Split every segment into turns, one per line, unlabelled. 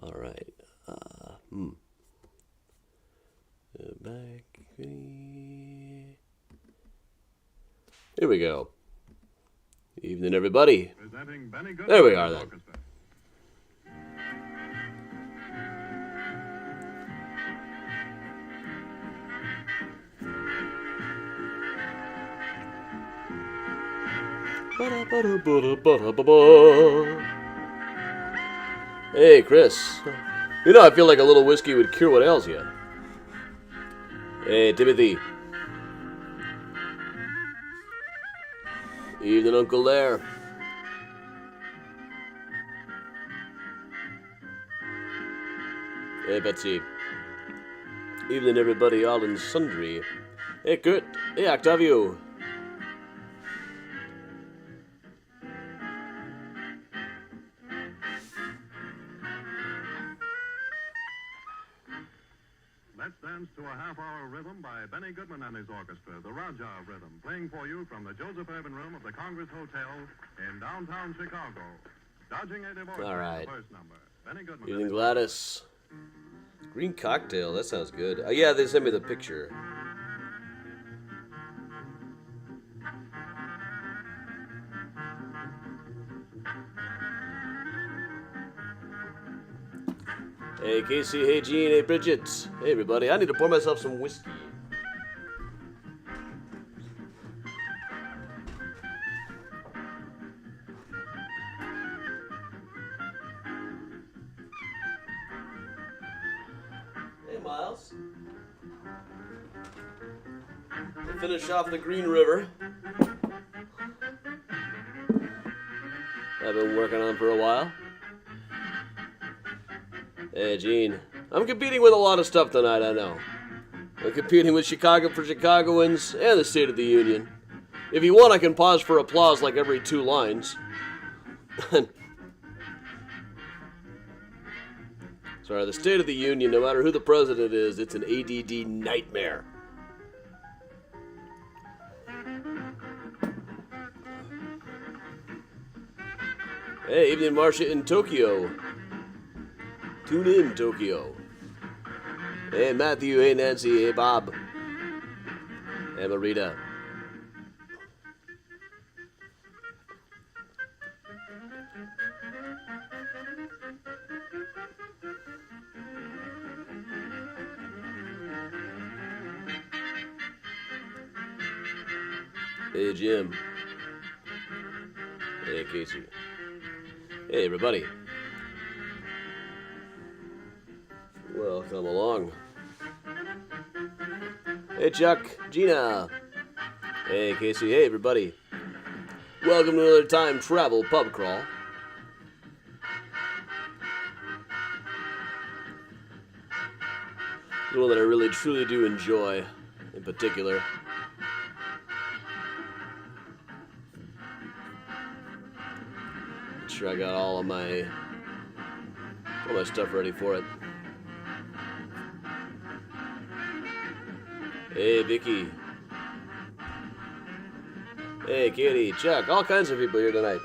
All right. Back. Here we go. Evening, everybody.
Presenting Benny Goodman
There we are, then.
Orchestra.
Hey, Chris. You know, I feel like a little whiskey would cure what ails you. Hey, Timothy. Evening, Uncle there. Hey, Betsy. Evening, everybody, all and sundry. Hey, Kurt. Hey, Octavio.
Let's dance to a half-hour rhythm by Benny Goodman and his orchestra, the Raja Rhythm, playing for you from the Joseph Urban Room of the Congress Hotel in downtown Chicago. Dodging a Divorce,
All right.
the first number. Benny Goodman.
Evening, Gladys. Green cocktail, that sounds good. Oh, yeah, they sent me the picture. Hey, Casey. Hey, Gene. Hey, Bridget. Hey, everybody. I need to pour myself some whiskey. Hey, Miles. To finish off the Green River I've been working on for a while. Hey, Gene. I'm competing with a lot of stuff tonight, I know. I'm competing with Chicago for Chicagoans and the State of the Union. If you want, I can pause for applause like every 2 lines. Sorry, the State of the Union, no matter who the president is, it's an ADD nightmare. Hey, evening, Marcia in Tokyo. Tune in, Tokyo. Hey, Matthew. Hey, Nancy. Hey, Bob. Hey, Marita. Hey, Jim. Hey, Casey. Hey, everybody. Welcome along. Hey, Chuck. Gina. Hey, Casey. Hey, everybody. Welcome to another time travel pub crawl. It's one that I really truly do enjoy, in particular. Make sure I got all my stuff ready for it. Hey, Vicky. Hey, Katie, Chuck, all kinds of people here tonight.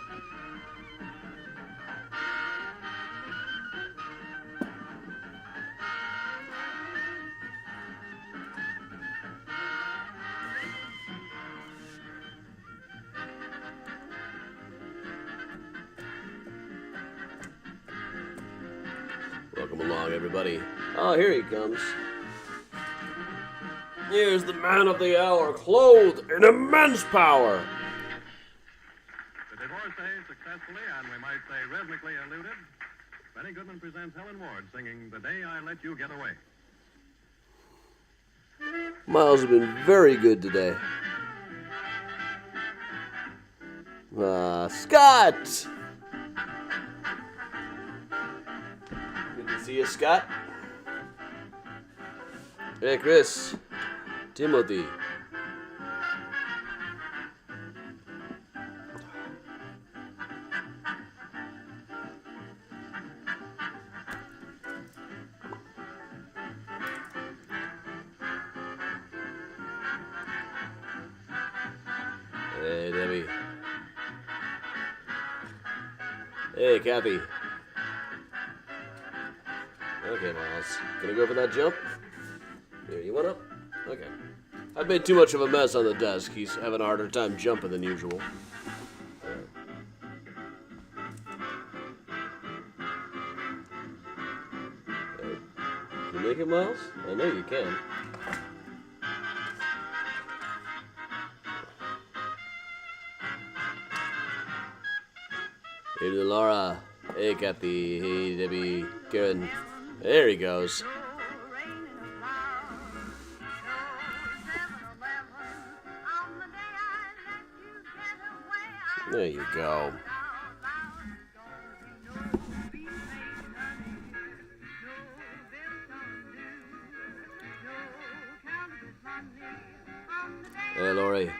Welcome along, everybody. Oh, here he comes. Here's the man of the hour, clothed in immense power.
The divorce day successfully, and we might say rhythmically eluded. Benny Goodman presents Helen Ward singing The Day I Let You Get Away.
Miles has been very good today. Scott! Good to see you, Scott. Hey, Chris. Timothy. Hey, Debbie. Hey, Kathy. Okay, Miles. Gonna go for that jump? Here, you want up? Okay. I've made too much of a mess on the desk. He's having a harder time jumping than usual. Can you make it, Miles? I know you can. Hey, Laura. Hey, Kathy. Hey, Debbie. Karen. There he goes. There you go. Hey, Lori.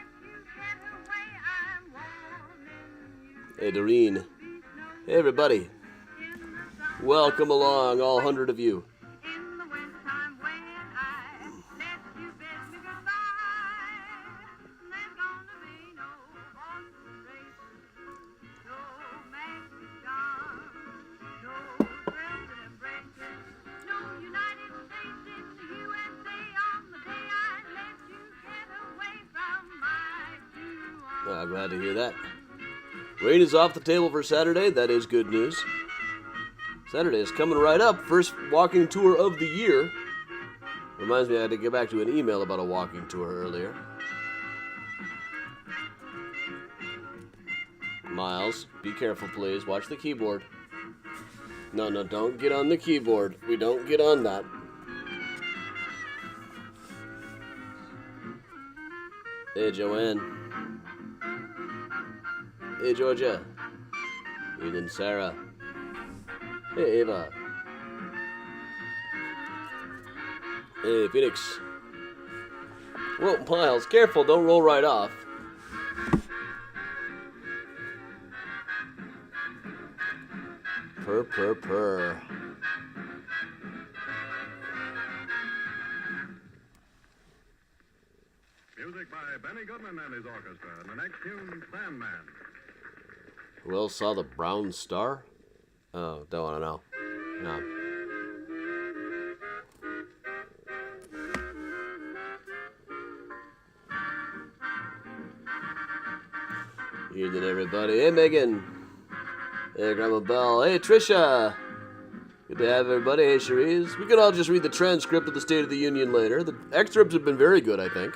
Hey, Doreen. Hey, everybody. Welcome along, all 100 of you. Well, glad to hear that. Rain is off the table for Saturday. That is good news. Saturday is coming right up. First walking tour of the year. Reminds me I had to get back to an email about a walking tour earlier. Miles, be careful, please. Watch the keyboard. No, don't get on the keyboard. We don't get on that. Hey, Joanne. Hey, Georgia. Ethan, Sarah. Hey, Ava. Hey, Phoenix. Whoa, Miles, careful, don't roll right off. Purr.
Music by Benny Goodman and his orchestra. And the next tune, Sandman.
Who else saw the brown star? Oh, don't want to know. No. Evening, everybody. Hey, Megan. Hey, Grandma Belle. Hey, Trisha. Good to have everybody. Hey, Cherise. We could all just read the transcript of the State of the Union later. The excerpts have been very good, I think.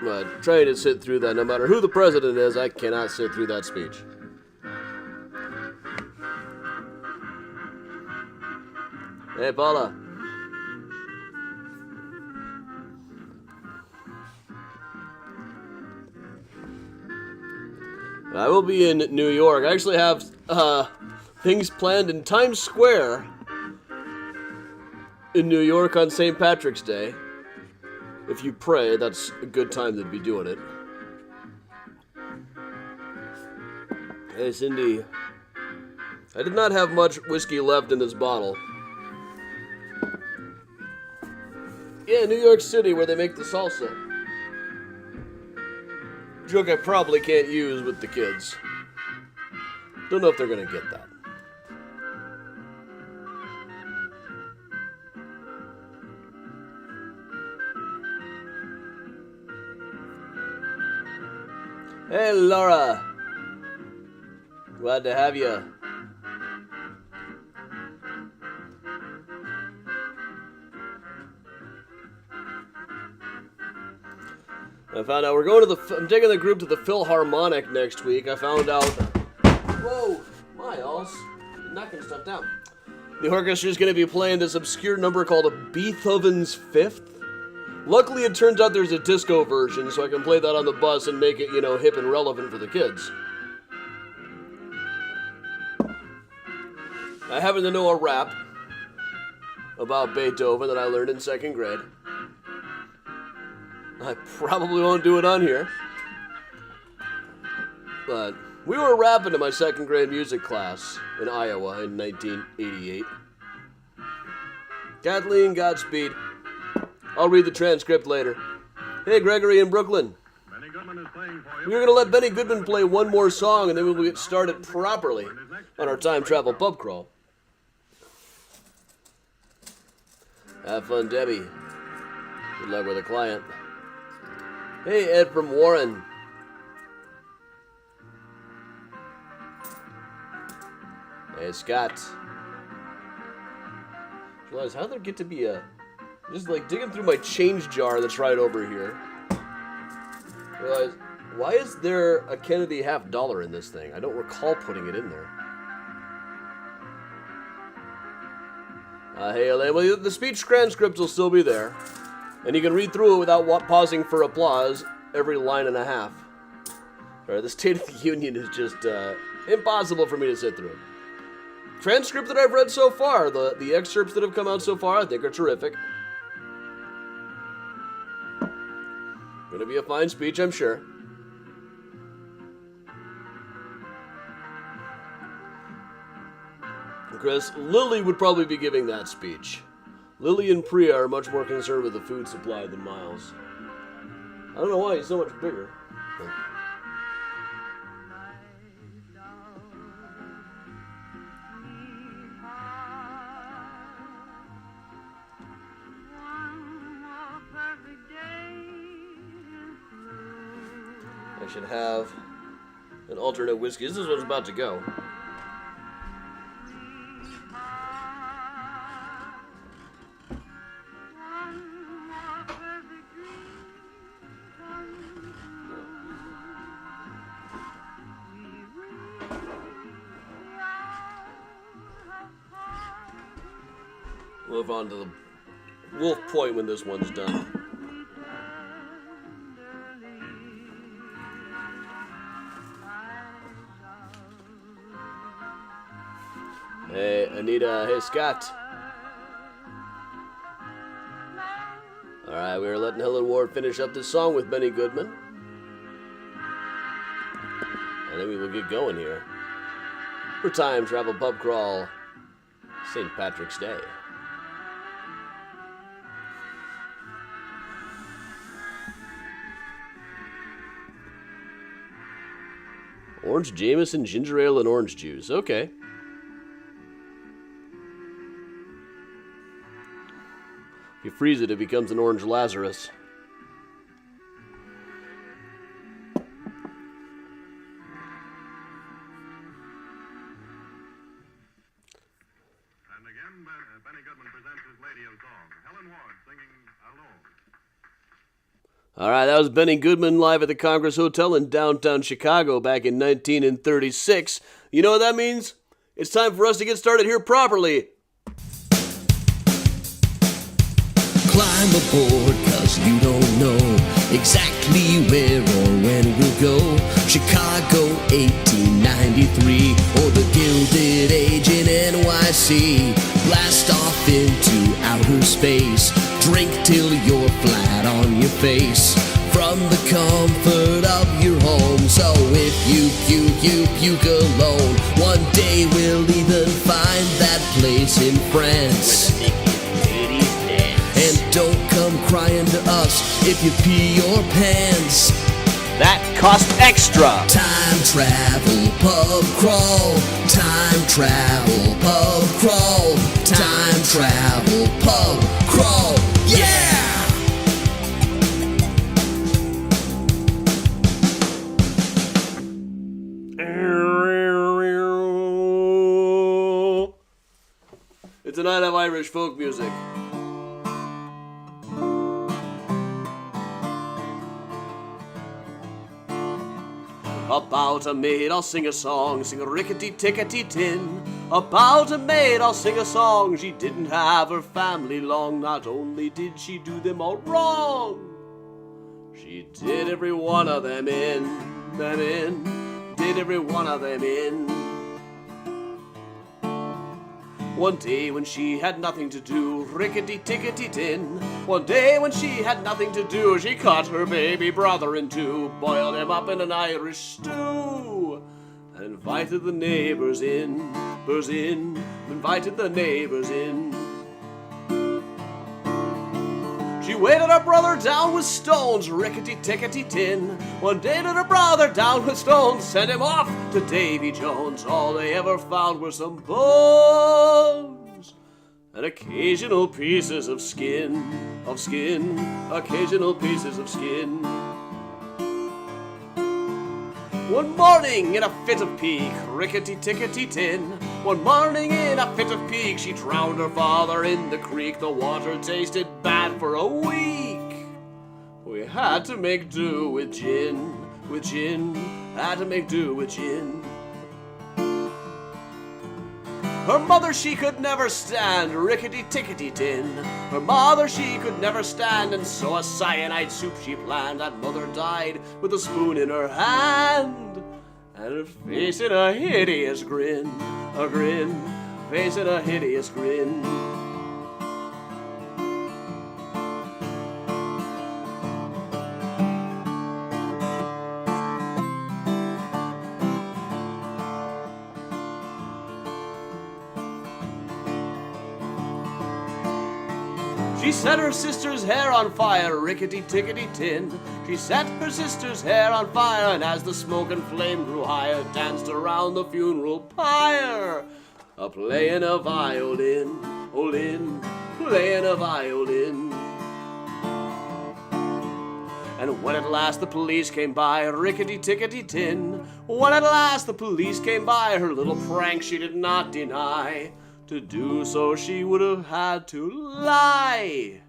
But trying to sit through that, no matter who the president is, I cannot sit through that speech. Hey, Paula. I will be in New York. I actually have things planned in Times Square in New York on St. Patrick's Day. If you pray, that's a good time to be doing it. Hey, Cindy. I did not have much whiskey left in this bottle. Yeah, New York City, where they make the salsa. Joke I probably can't use with the kids. Don't know if they're gonna get that. Hey, Laura. Glad to have you. I found out we're going to I'm taking the group to the Philharmonic next week. I found out. Whoa, Miles, you're knocking stuff down. The orchestra is going to be playing this obscure number called Beethoven's Fifth. Luckily, it turns out there's a disco version, so I can play that on the bus and make it, hip and relevant for the kids. I happen to know a rap about Beethoven that I learned in 2nd grade. I probably won't do it on here. But we were rapping in my 2nd grade music class in Iowa in 1988. Kathleen, Godspeed. I'll read the transcript later. Hey, Gregory in Brooklyn.
Benny Goodman is playing for you.
We're going to let Benny Goodman play one more song, and then we will get started properly on our time travel pub crawl. Have fun, Debbie. Good luck with the client. Hey, Ed from Warren. Hey, Scott. Realize how there get to be a... Just like digging through my change jar that's right over here. Realize, why is there a Kennedy $50 in this thing? I don't recall putting it in there. Hey, Elaine, well, the speech transcripts will still be there. And you can read through it without pausing for applause every line and a half. Alright, the State of the Union is just impossible for me to sit through. Transcript that I've read so far, the excerpts that have come out so far, I think are terrific. Gonna be a fine speech, I'm sure. Chris, Lily would probably be giving that speech. Lily and Priya are much more concerned with the food supply than Miles. I don't know why he's so much bigger. I should have an alternate whiskey. This one's about to go. Move on to the Wolf Point when this one's done. Hey, Anita. Hey, Scott. Alright, we are letting Helen Ward finish up this song with Benny Goodman. And then we will get going here. For Time Travel Pub Crawl, St. Patrick's Day. Orange Jameson, ginger ale, and orange juice. Okay. If you freeze it, it becomes an orange Lazarus.
And again, Benny Goodman presents his lady of song, Helen Ward, singing Alone.
All right, that was Benny Goodman live at the Congress Hotel in downtown Chicago back in 1936. You know what that means? It's time for us to get started here properly.
Climb aboard, cause you don't know exactly where or when we'll go. Chicago 1893, or the Gilded Age in NYC. Blast off into outer space, drink till you're flat on your face. From the comfort of your home, so if you puke alone, one day we'll even find that place in France. And don't come crying to us if you pee your pants.
That cost extra.
Time travel pub crawl. Time travel pub crawl. Time travel pub crawl. Yeah!
It's a night of Irish folk music. About a maid I'll sing a song, sing a rickety-tickety-tin. About a maid I'll sing a song, she didn't have her family long. Not only did she do them all wrong, she did every one of them in, did every one of them in. One day when she had nothing to do, rickety-tickety-tin. One day when she had nothing to do, she cut her baby brother in two, boiled him up in an Irish stew, and invited the neighbors in, invited the neighbors in. She weighted her brother down with stones, rickety-tickety-tin. One day did her brother down with stones, sent him off to Davy Jones. All they ever found were some bones and occasional pieces of skin, occasional pieces of skin. One morning in a fit of pique, rickety-tickety-tin. One morning in a fit of pique, she drowned her father in the creek. The water tasted bad for a week. We had to make do with gin, had to make do with gin. Her mother she could never stand, rickety-tickety-tin. Her mother she could never stand, and so a cyanide soup she planned. That mother died with a spoon in her hand, and her face in a hideous grin, face in a hideous grin. She set her sister's hair on fire, rickety-tickety-tin. She set her sister's hair on fire, and as the smoke and flame grew higher, danced around the funeral pyre, a-playing a violin, playing a violin. And when at last the police came by, rickety-tickety-tin, when at last the police came by, her little prank she did not deny. To do so she would have had to lie,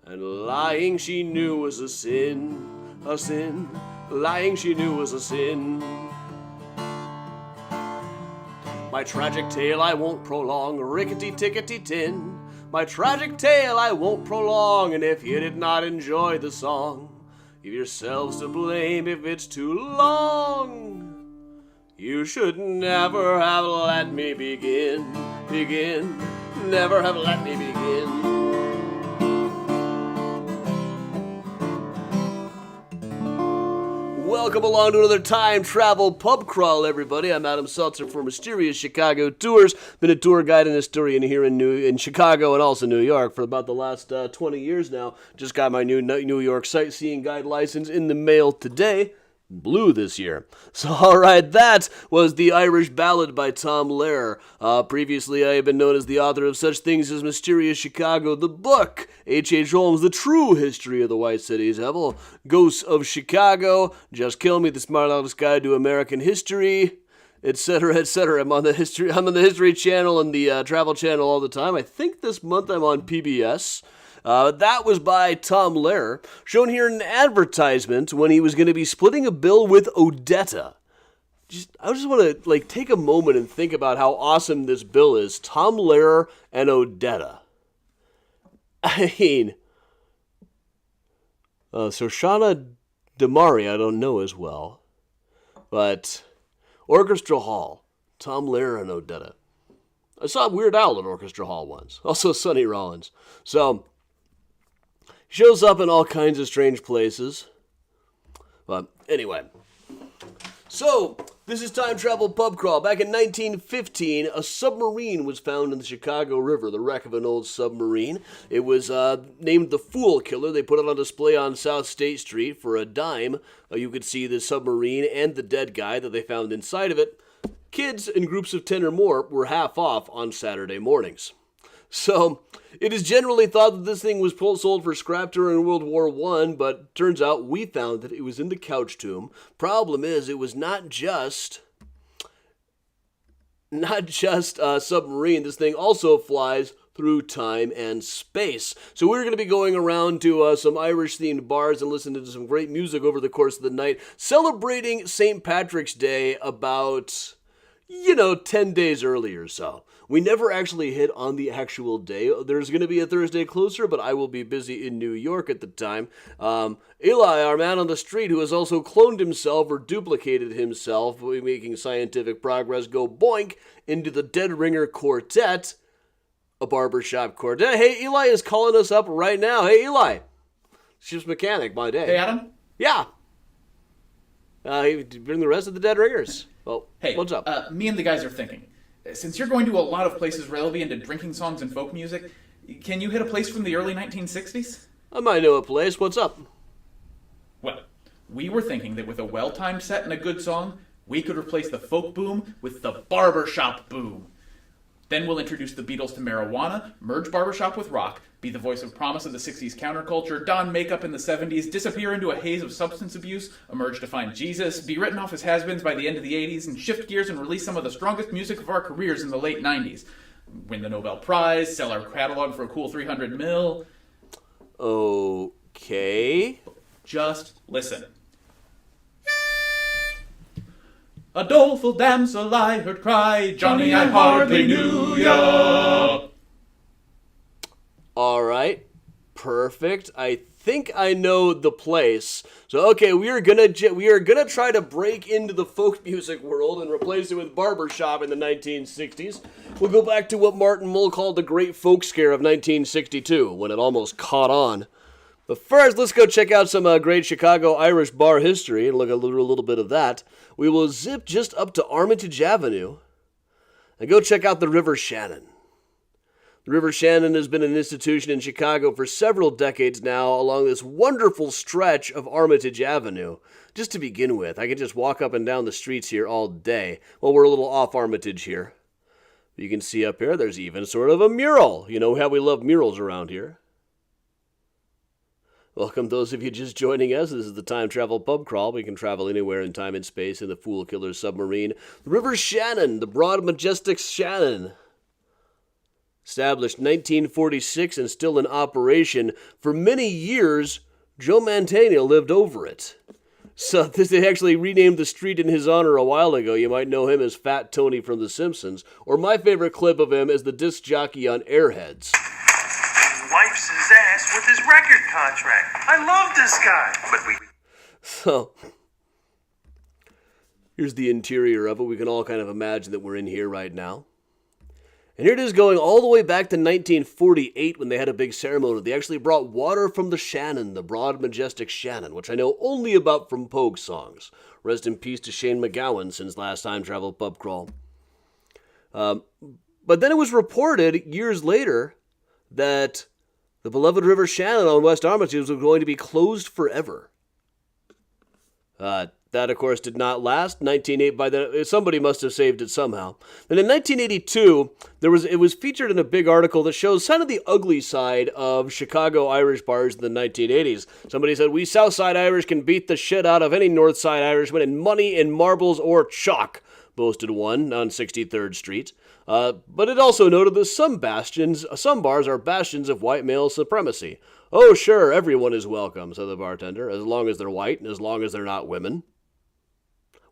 and lying she knew was a sin, lying she knew was a sin. My tragic tale I won't prolong, rickety-tickety-tin. My tragic tale I won't prolong, and if you did not enjoy the song, you've yourselves to blame if it's too long. You should never have let me begin, never have let me begin. Welcome along to another time travel pub crawl, everybody. I'm Adam Seltzer for Mysterious Chicago Tours. Been a tour guide and historian here in Chicago and also New York for about the last 20 years now. Just got my new New York sightseeing guide license in the mail today. Blue this year. So, alright, that was The Irish Ballad by Tom Lehrer. Previously, I have been known as the author of such things as Mysterious Chicago, the book, H.H. Holmes, The True History of the White Cities, Hevel, Ghosts of Chicago, Just Kill Me, The Smart Alex Guide to American History, etc., etc. I'm on the History Channel and the Travel Channel all the time. I think this month I'm on PBS. That was by Tom Lehrer, shown here in an advertisement when he was going to be splitting a bill with Odetta. I just want to take a moment and think about how awesome this bill is. Tom Lehrer and Odetta. I mean, Shoshana Damari I don't know as well, but Orchestra Hall, Tom Lehrer and Odetta. I saw Weird Al at Orchestra Hall once, also Sonny Rollins. So shows up in all kinds of strange places. But anyway. So, this is Time Travel Pub Crawl. Back in 1915, a submarine was found in the Chicago River, the wreck of an old submarine. It was named the Fool Killer. They put it on display on South State Street for a dime. You could see the submarine and the dead guy that they found inside of it. Kids in groups of 10 or more were half off on Saturday mornings. So, it is generally thought that this thing was sold for scrap during World War I, but turns out we found that it was in the couch tomb. Problem is, it was not just a submarine. This thing also flies through time and space. So we're going to be going around to some Irish-themed bars and listening to some great music over the course of the night, celebrating St. Patrick's Day about 10 days earlier or so. We never actually hit on the actual day. There's going to be a Thursday closer, but I will be busy in New York at the time. Eli, our man on the street, who has also cloned himself or duplicated himself, making scientific progress, go boink into the Dead Ringer Quartet, a barbershop quartet. Hey, Eli is calling us up right now. Hey, Eli. Ship's mechanic, my day.
Hey, Adam?
Yeah. Bring the rest of the Dead Ringers. Well,
hey,
what's up?
Me and the guys are thinking. Since you're going to a lot of places relatively into drinking songs and folk music, can you hit a place from the early 1960s?
I might know a place. What's up?
Well, we were thinking that with a well-timed set and a good song, we could replace the folk boom with the barbershop boom. Then we'll introduce the Beatles to marijuana, merge barbershop with rock, be the voice of promise of the 60s counterculture, don makeup in the 70s, disappear into a haze of substance abuse, emerge to find Jesus, be written off as has-beens by the end of the 80s, and shift gears and release some of the strongest music of our careers in the late 90s. Win the Nobel Prize, sell our catalog for a cool 300 mil.
Okay.
Just listen. A doleful damsel I heard cry, Johnny, I hardly knew ya.
All right. Perfect. I think I know the place. So okay, we are gonna try to break into the folk music world and replace it with barbershop in the 1960s. We'll go back to what Martin Mull called the Great Folk Scare of 1962, when it almost caught on. But first, let's go check out some great Chicago Irish bar history and look at a little bit of that. We will zip just up to Armitage Avenue and go check out the River Shannon. The River Shannon has been an institution in Chicago for several decades now along this wonderful stretch of Armitage Avenue. Just to begin with, I could just walk up and down the streets here all day. Well, we're a little off Armitage here. You can see up here, there's even sort of a mural. You know how we love murals around here. Welcome those of you just joining us. This is the Time Travel Pub Crawl. We can travel anywhere in time and space in the Fool Killer submarine. The River Shannon, the broad, majestic Shannon. Established 1946 and still in operation. For many years, Joe Mantegna lived over it. So they actually renamed the street in his honor a while ago. You might know him as Fat Tony from The Simpsons. Or my favorite clip of him is the disc jockey on Airheads.
Wipes his ass with his record contract. I love this guy. But
So, here's the interior of it. We can all kind of imagine that we're in here right now. And here it is going all the way back to 1948 when they had a big ceremony. They actually brought water from the Shannon, the broad, majestic Shannon, which I know only about from Pogue songs. Rest in peace to Shane McGowan since last time Travel Pub Crawl. But then it was reported years later that the beloved River Shannon on West Armitage was going to be closed forever. That, of course, did not last. Somebody must have saved it somehow. And in 1982, it was featured in a big article that shows kind of the ugly side of Chicago Irish bars in the 1980s. Somebody said, "We Southside Irish can beat the shit out of any Northside Irishman in money, in marbles, or chalk," boasted one on 63rd Street. But it also noted that some bars are bastions of white male supremacy. "Oh, sure, everyone is welcome," said the bartender, "as long as they're white and as long as they're not women."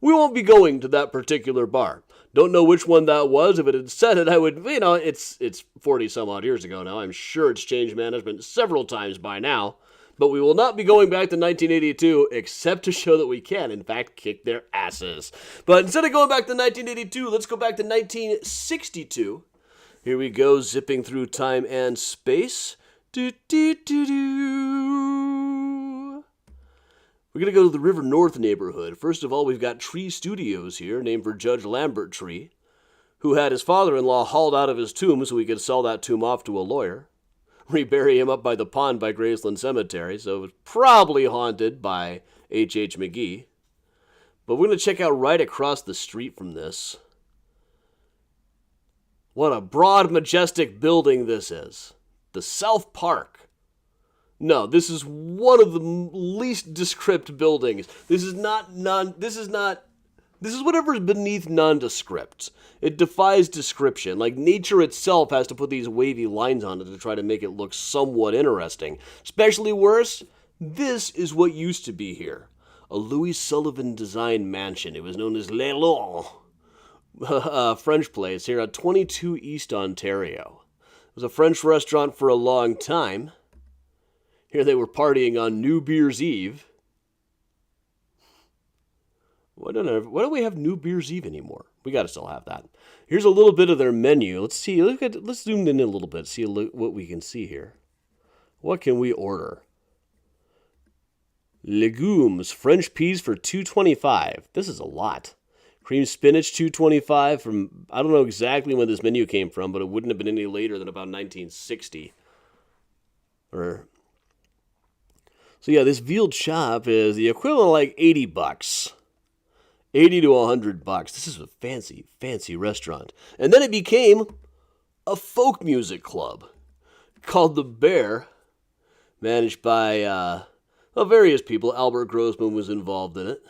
We won't be going to that particular bar. Don't know which one that was. If it had said it, I would, it's 40-some-odd years ago now. I'm sure it's changed management several times by now. But we will not be going back to 1982, except to show that we can, in fact, kick their asses. But instead of going back to 1982, let's go back to 1962. Here we go, zipping through time and space. We're going to go to the River North neighborhood. First of all, we've got Tree Studios here, named for Judge Lambert Tree, who had his father-in-law hauled out of his tomb so he could sell that tomb off to a lawyer. Rebury him up by the pond by Graceland Cemetery, so it was probably haunted by H.H. McGee. But we're going to check out right across the street from this. What a broad, majestic building this is. The South Park. No, this is one of the least descript buildings. This is whatever's beneath nondescript. It defies description. Like nature itself has to put these wavy lines on it to try to make it look somewhat interesting. Especially worse, this is what used to be here. A Louis Sullivan designed mansion. It was known as Le Long, a French place here at 22 East Ontario. It was a French restaurant for a long time. Here they were partying on New Beer's Eve. Why don't we have New Beer's Eve anymore? We gotta still have that. Here's a little bit of their menu. Let's zoom in a little bit, see what we can see here. What can we order? Legumes, French peas for $2.25. This is a lot. Cream spinach, $2.25 from, I don't know exactly when this menu came from, but it wouldn't have been any later than about 1960. Or So yeah, this veal chop is the equivalent of like $80. 80 to $100. This is a fancy, fancy restaurant. And then it became a folk music club called The Bear, managed by various people. Albert Grossman was involved in it.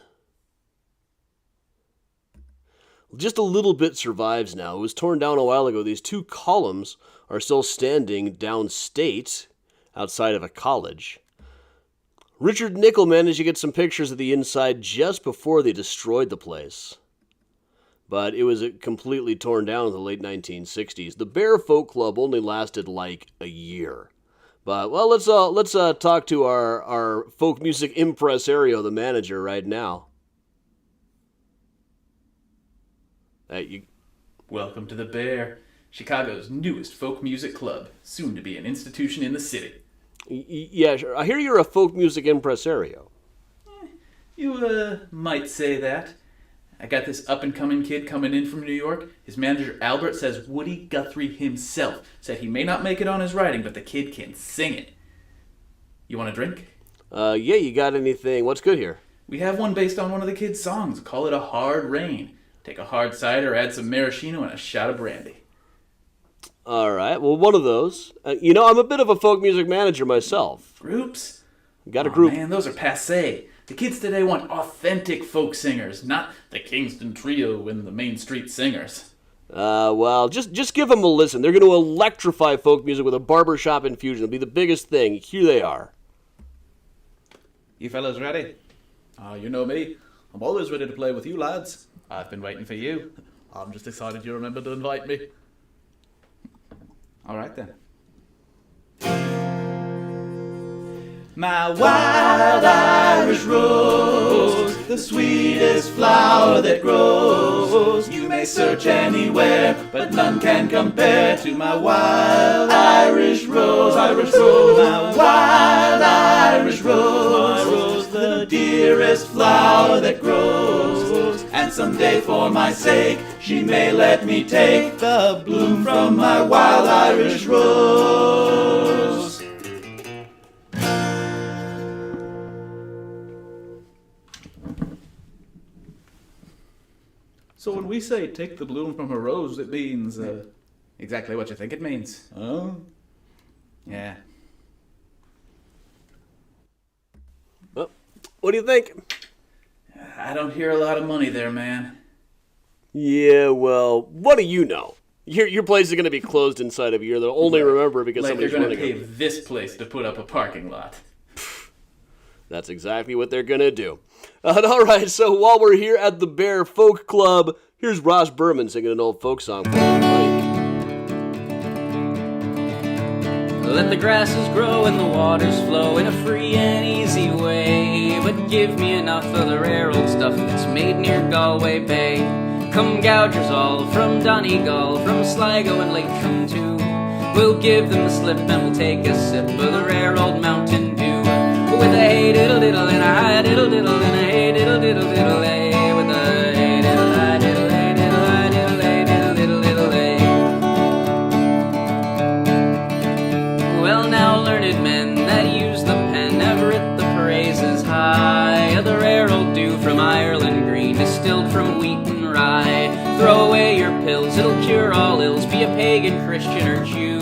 Just a little bit survives now. It was torn down a while ago. These two columns are still standing downstate outside of a college. Richard Nickel managed to get some pictures of the inside just before they destroyed the place. But it was completely torn down in the late 1960s. The Bear Folk Club only lasted like a year. But, well, let's talk to our folk music impresario, the manager, right now.
Welcome to the Bear, Chicago's newest folk music club, soon to be an institution in the city.
Yeah, sure. I hear you're a folk music impresario.
You might say that. I got this up-and-coming kid coming in from New York. His manager, Albert, says Woody Guthrie himself said he may not make it on his writing, but the kid can sing it. You want a drink?
Yeah, you got anything? What's good here?
We have one based on one of the kid's songs. Call it A Hard Rain. Take a hard cider, add some maraschino, and a shot of brandy.
All right, well, one of those. I'm a bit of a folk music manager myself.
Groups?
Got a group.
Man, those are passé. The kids today want authentic folk singers, not the Kingston Trio and the Main Street Singers.
Well, just give them a listen. They're going to electrify folk music with a barbershop infusion. It'll be the biggest thing. Here they are.
You fellas ready? You know me. I'm always ready to play with you lads. I've been waiting for you. I'm just excited you remembered to invite me. All right then. My wild Irish rose, the sweetest flower that grows. You may search anywhere, but none can compare to my wild Irish rose, Irish rose. My wild Irish rose, the dearest flower that grows. And someday for my sake, she may let me take the bloom from my wild Irish rose. So when we say take the bloom from a rose, it means exactly what you think it means. Oh? Yeah.
Well, what do you think?
I don't hear a lot of money there, man.
Yeah, well, what do you know? Your place is going to be closed inside of a year. They'll only remember because
like
somebody's
they're going
running
to pay
it.
this place to put up a parking lot.
That's exactly what they're going to do. All right, so while we're here at the Bear Folk Club, here's Ross Berman singing an old folk song for everybody.
Let the grasses grow and the waters flow in a free and easy way, but give me enough of the rare old stuff that's made near Galway Bay. Come gougers all from Donegal, from Sligo and Leitrim too. We'll give them the slip and we'll take a sip of the rare old Mountain Dew. With a hey diddle diddle and a hi diddle diddle and a hey diddle diddle diddle hey. With a hey diddle hi diddle hey diddle hi diddle hey diddle diddle diddle hey. Well now learned men that use the pen have writ the praises high of the rare old dew from Ireland green, distilled from wheat and rye. Throw away your pills, it'll cure all ills, be a pagan, Christian or Jew.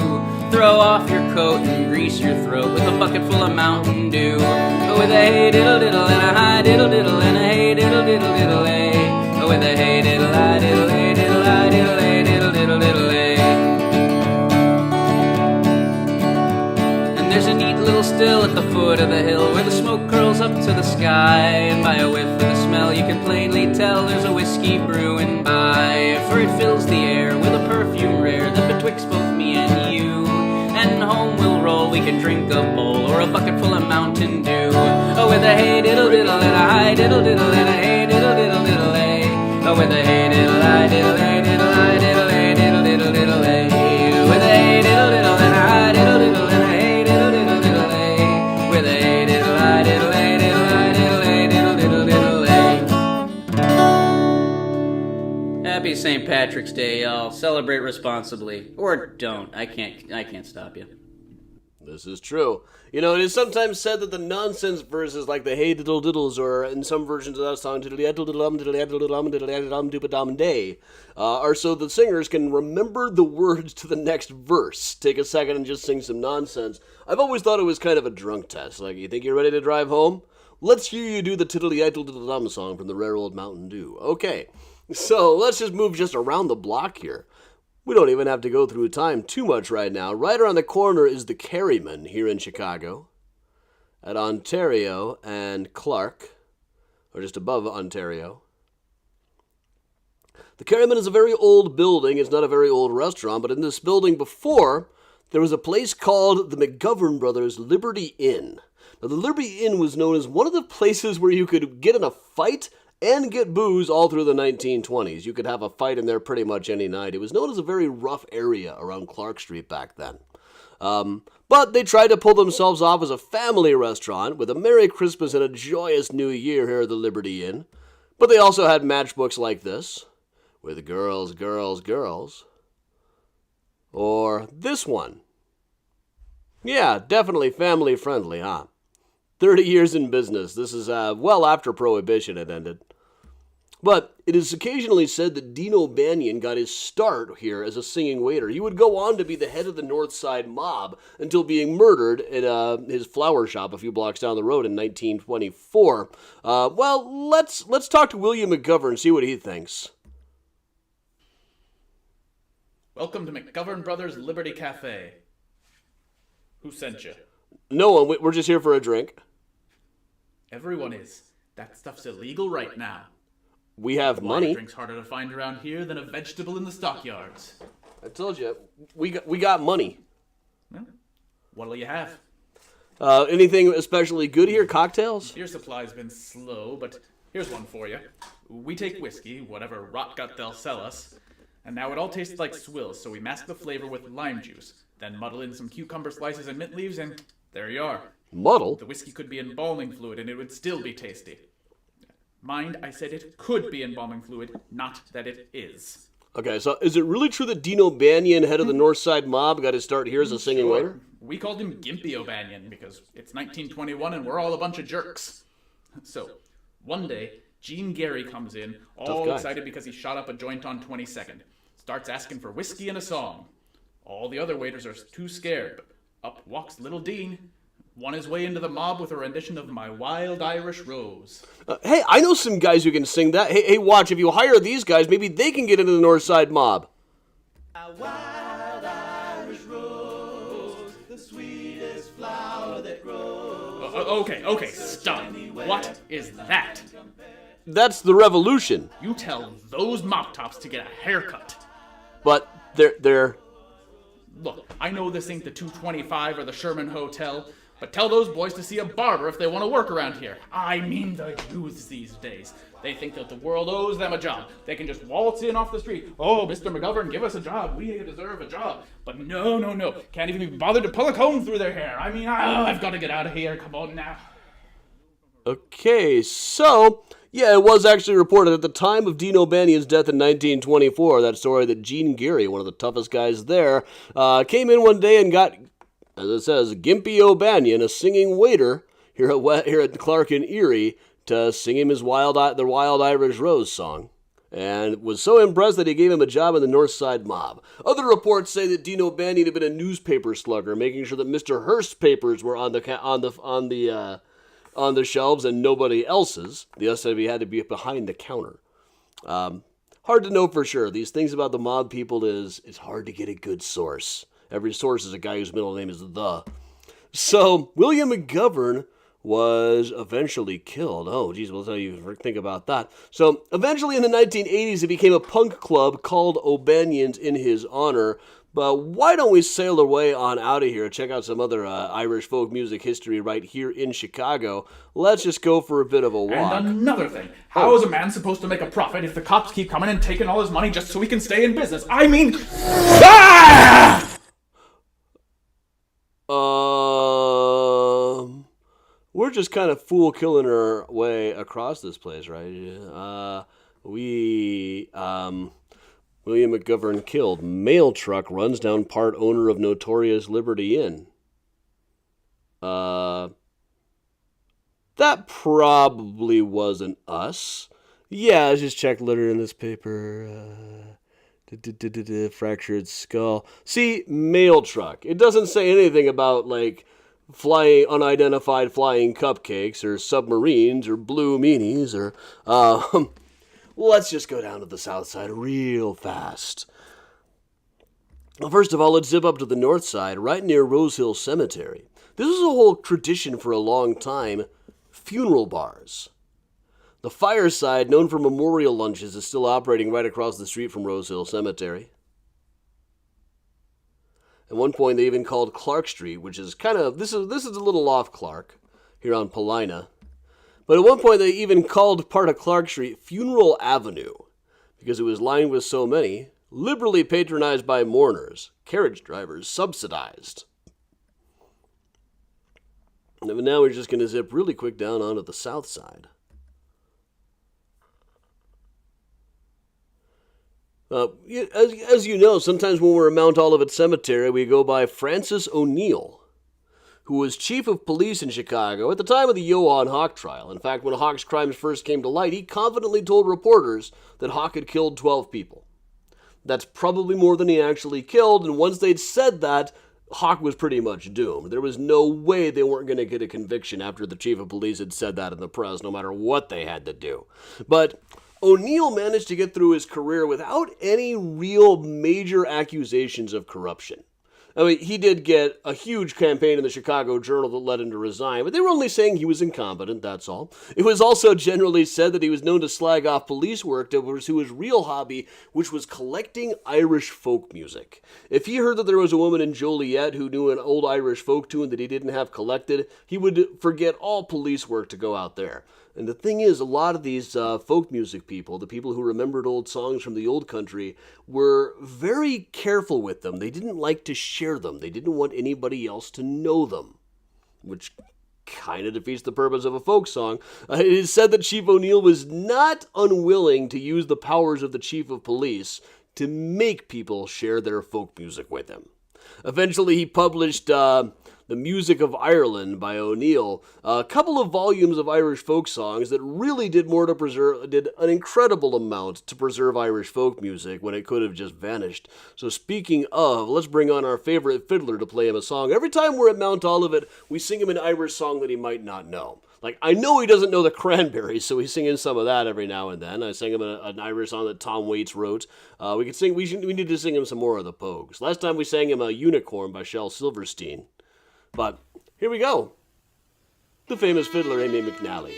Throw off your coat and grease your throat with a bucket full of Mountain Dew. With a hey diddle diddle and a hi diddle diddle and a hey diddle diddle diddle hey. With a hey diddle hi diddle hey diddle hi diddle hey diddle diddle diddle hey. And there's a neat little still at the foot of the hill where the smoke curls up to the sky, and by a whiff of the smell you can plainly tell there's a whiskey brewing by. For it fills the air with a perfume rare that betwixt both me and you. And home we'll roll, we can drink a bowl or a bucket full of Mountain Dew. Oh, with a hey diddle diddle and a hi diddle diddle and a hey diddle diddle diddle hey. Oh, with a hey diddle hi diddle hey diddle hi diddle hey diddle diddle diddle hey. With a hey diddle diddle and a hi diddle diddle and a hey diddle diddle diddle hey. With a hey diddle hi diddle hey diddle hi diddle hey diddle diddle diddle hey. Happy St. Patrick's Day, y'all. Celebrate responsibly. Or don't. I can't stop you.
This is true. You know, it is sometimes said that the nonsense verses, like the hey diddle diddles, or in some versions of that song, diddly diddle diddle diddly diddle diddle diddly diddle doopadum day, are so the singers can remember the words to the next verse. Take a second and just sing some nonsense. I've always thought it was kind of a drunk test. Like, you think you're ready to drive home? Let's hear you do the tiddly diddle diddle dum song from the rare old Mountain Dew. Okay, so let's just move just around the block here. We don't even have to go through time too much right now. Right around the corner is the Kerryman here in Chicago, at Ontario and Clark, or just above Ontario. The Kerryman is a very old building. It's not a very old restaurant, but in this building before, there was a place called the McGovern Brothers Liberty Inn. Now, the Liberty Inn was known as one of the places where you could get in a fight and get booze all through the 1920s. You could have a fight in there pretty much any night. It was known as a very rough area around Clark Street back then. But they tried to pull themselves off as a family restaurant with a Merry Christmas and a joyous New Year here at the Liberty Inn. But they also had matchbooks like this, with girls, girls, girls. Or this one. Yeah, definitely family friendly, huh? 30 years in business. This is well after Prohibition had ended. But it is occasionally said that Dino Banyan got his start here as a singing waiter. He would go on to be the head of the North Side Mob until being murdered at his flower shop a few blocks down the road in 1924. Well, let's talk to William McGovern and see what he thinks.
Welcome to McGovern Brothers Liberty Cafe. Who sent you?
No one. We're just here for a drink.
Everyone is. That stuff's illegal right now.
We have money.
Drink's harder to find around here than a vegetable in the stockyards.
I told you, we got money.
Well, what'll you have?
Anything especially good here? Cocktails?
Beer supply's been slow, but here's one for you. We take whiskey, whatever rot gut they'll sell us, and now it all tastes like swills, so we mask the flavor with lime juice, then muddle in some cucumber slices and mint leaves, and there you are.
Muddle?
The whiskey could be embalming fluid, and it would still be tasty. Mind, I said it could be embalming fluid, not that it is.
Okay, so is it really true that Dino Banyan, head of the North Side Mob, got his start here as a singing waiter?
We called him Gimpy O'Banion because it's 1921 and we're all a bunch of jerks. So, one day, Gene Gary comes in, all excited because he shot up a joint on 22nd. Starts asking for whiskey and a song. All the other waiters are too scared, but up walks little Dean. Won his way into the mob with a rendition of My Wild Irish Rose.
Hey, I know some guys who can sing that. Hey, watch, if you hire these guys, maybe they can get into the North Side Mob.
My wild Irish rose, the sweetest flower that grows.
Okay, stop. What is that?
That's the revolution.
You tell those mop tops to get a haircut.
But they're...
Look, I know this ain't the 225 or the Sherman Hotel, but tell those boys to see a barber if they want to work around here. I mean the youths these days. They think that the world owes them a job. They can just waltz in off the street. Oh, Mr. McGovern, give us a job. We deserve a job. But no. Can't even be bothered to pull a comb through their hair. I mean, I've got to get out of here. Come on now.
Okay, so... Yeah, it was actually reported at the time of Dino Banyan's death in 1924, that story that Gene Gary, one of the toughest guys there, came in one day and got, as it says, Gimpy O'Banion, a singing waiter here at Clark and Erie, to sing him his the Wild Irish Rose song, and was so impressed that he gave him a job in the North Side Mob. Other reports say that Dino Banyan had been a newspaper slugger, making sure that Mr. Hearst's papers were on the shelves and nobody else's. The SW had to be behind the counter. Hard to know for sure. These things about the mob people is hard to get a good source. Every source is a guy whose middle name is the. So, William McGovern was eventually killed. Oh, geez, we'll tell you, think about that. So, eventually in the 1980s, it became a punk club called O'Banions in his honor. But why don't we sail away on out of here and check out some other Irish folk music history right here in Chicago? Let's just go for a bit of a walk.
And another thing, how is a man supposed to make a profit if the cops keep coming and taking all his money just so he can stay in business? I mean...
We're just kind of fool-killing our way across this place, right? William McGovern killed. Mail truck runs down part owner of notorious Liberty Inn. That probably wasn't us. Yeah, I just checked litter in this paper. Fractured skull. See, mail truck. It doesn't say anything about, like, unidentified flying cupcakes or submarines or blue meanies or, let's just go down to the south side real fast. Well, first of all, let's zip up to the north side, right near Rose Hill Cemetery. This was a whole tradition for a long time. Funeral bars. The Fireside, known for memorial lunches, is still operating right across the street from Rose Hill Cemetery. At one point, they even called Clark Street, which is kind of, this is a little off Clark, here on Paulina. But at one point, they even called part of Clark Street Funeral Avenue, because it was lined with so many, liberally patronized by mourners, carriage drivers subsidized. And now we're just going to zip really quick down onto the south side. As you know, sometimes when we're at Mount Olivet Cemetery, we go by Francis O'Neill, who was chief of police in Chicago at the time of the Johann Hawk trial. In fact, when Hawk's crimes first came to light, he confidently told reporters that Hawk had killed 12 people. That's probably more than he actually killed, and once they'd said that, Hawk was pretty much doomed. There was no way they weren't going to get a conviction after the chief of police had said that in the press, no matter what they had to do. But O'Neill managed to get through his career without any real major accusations of corruption. I mean, he did get a huge campaign in the Chicago Journal that led him to resign, but they were only saying he was incompetent, that's all. It was also generally said that he was known to slag off police work to pursue his real hobby, which was collecting Irish folk music. If he heard that there was a woman in Joliet who knew an old Irish folk tune that he didn't have collected, he would forget all police work to go out there. And the thing is, a lot of these folk music people, the people who remembered old songs from the old country, were very careful with them. They didn't like to share them. They didn't want anybody else to know them, which kind of defeats the purpose of a folk song. It is said that Chief O'Neill was not unwilling to use the powers of the chief of police to make people share their folk music with him. Eventually, he published The Music of Ireland by O'Neill, a couple of volumes of Irish folk songs that really did an incredible amount to preserve Irish folk music when it could have just vanished. So speaking of, let's bring on our favorite fiddler to play him a song. Every time we're at Mount Olivet, we sing him an Irish song that he might not know. Like, I know he doesn't know the Cranberries, so we sing him some of that every now and then. I sang him an Irish song that Tom Waits wrote. We need to sing him some more of the Pogues. Last time we sang him a Unicorn by Shel Silverstein. But here we go. The famous fiddler Amy McNally.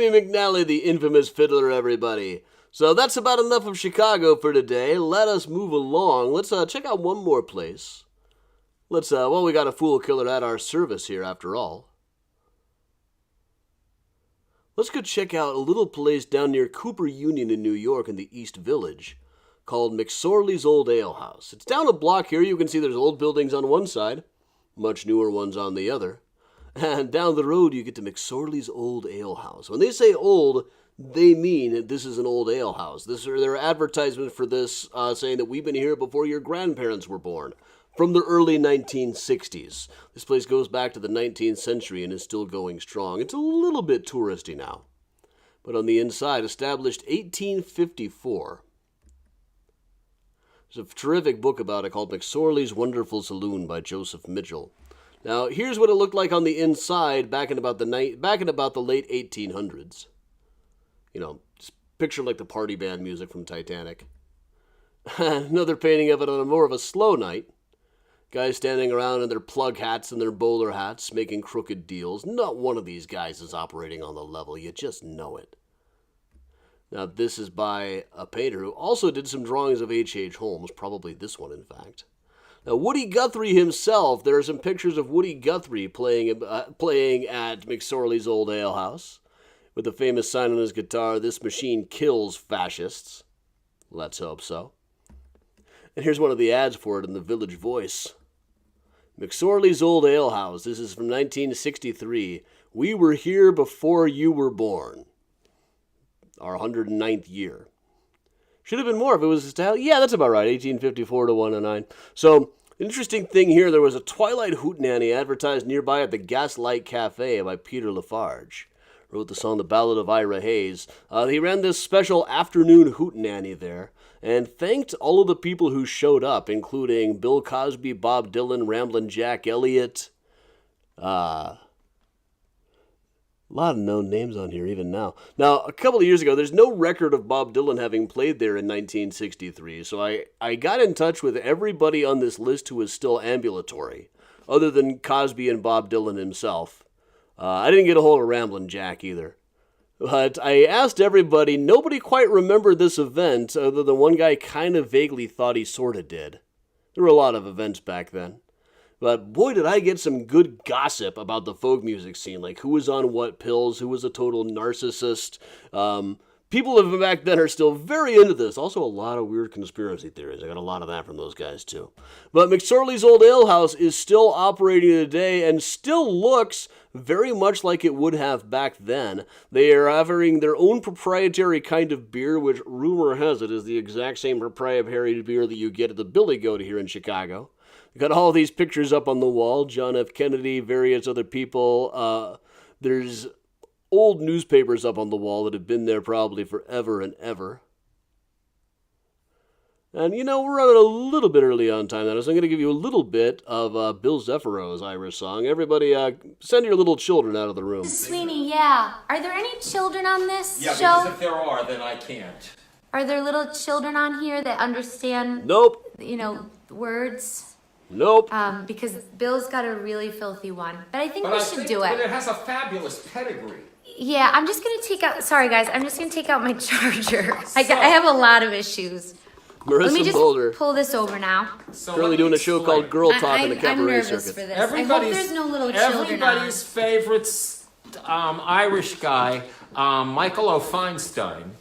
Jimmy McNally, the infamous fiddler, everybody. So that's about enough of Chicago for today. Let us move along. Let's check out one more place. We got a fool killer at our service here after all. Let's go check out a little place down near Cooper Union in New York in the East Village called McSorley's Old Ale House. It's down a block here. You can see there's old buildings on one side, much newer ones on the other. And down the road you get to McSorley's Old Ale House. When they say old, they mean this is an old ale house. There are advertisements for this saying that we've been here before your grandparents were born. From the early 1960s. This place goes back to the 19th century and is still going strong. It's a little bit touristy now. But on the inside, established 1854. There's a terrific book about it called McSorley's Wonderful Saloon by Joseph Mitchell. Now, here's what it looked like on the inside back in about the late 1800s. You know, just picture like the party band music from Titanic. Another painting of it on more of a slow night. Guys standing around in their plug hats and their bowler hats, making crooked deals. Not one of these guys is operating on the level. You just know it. Now, this is by a painter who also did some drawings of H.H. Holmes. Probably this one, in fact. Now, Woody Guthrie himself, there are some pictures of Woody Guthrie playing at McSorley's Old Ale House. With the famous sign on his guitar, "This machine kills fascists." Let's hope so. And here's one of the ads for it in the Village Voice. McSorley's Old Ale House. This is from 1963. We were here before you were born. Our 109th year. Should have been more if it was established. Yeah, that's about right. 1854 to 109. So, interesting thing here, there was a Twilight Hootenanny advertised nearby at the Gaslight Cafe by Peter Lafarge. Wrote the song The Ballad of Ira Hayes. He ran this special afternoon hootenanny there and thanked all of the people who showed up, including Bill Cosby, Bob Dylan, Ramblin' Jack Elliott. A lot of known names on here even now. Now, a couple of years ago, there's no record of Bob Dylan having played there in 1963, so I got in touch with everybody on this list who was still ambulatory, other than Cosby and Bob Dylan himself. I didn't get a hold of Ramblin' Jack either. But I asked everybody, nobody quite remembered this event, other than one guy kind of vaguely thought he sort of did. There were a lot of events back then. But boy, did I get some good gossip about the folk music scene, like who was on what pills, who was a total narcissist. People of back then are still very into this. Also a lot of weird conspiracy theories. I got a lot of that from those guys too. But McSorley's Old Ale House is still operating today and still looks very much like it would have back then. They are offering their own proprietary kind of beer, which rumor has it is the exact same proprietary beer that you get at the Billy Goat here in Chicago. You got all these pictures up on the wall. John F. Kennedy, various other people. There's old newspapers up on the wall that have been there probably forever and ever. And, you know, we're running a little bit early on time now, so I'm going to give you a little bit of Bill Zephyro's Irish song. Everybody, send your little children out of the room.
Sweeney, yeah. Are there any children on this show?
Yeah, because if there are, then I can't.
Are there little children on here that understand,
Nope.
you know, words?
Nope.
Because Bill's got a really filthy one. But I think we should do it.
But it has a fabulous pedigree.
Yeah, I'm just going to take out, sorry guys, I'm just going to take out my charger. I have a lot of issues. Let me
Marissa
just
Boulder,
pull this over now.
So
currently
let me
doing a show
explain.
called Girl Talk in the
I'm
Cabaret
nervous
Circuit.
for this. I hope there's no little children on.
Everybody's favorite Irish guy, Michael O'Feinstein.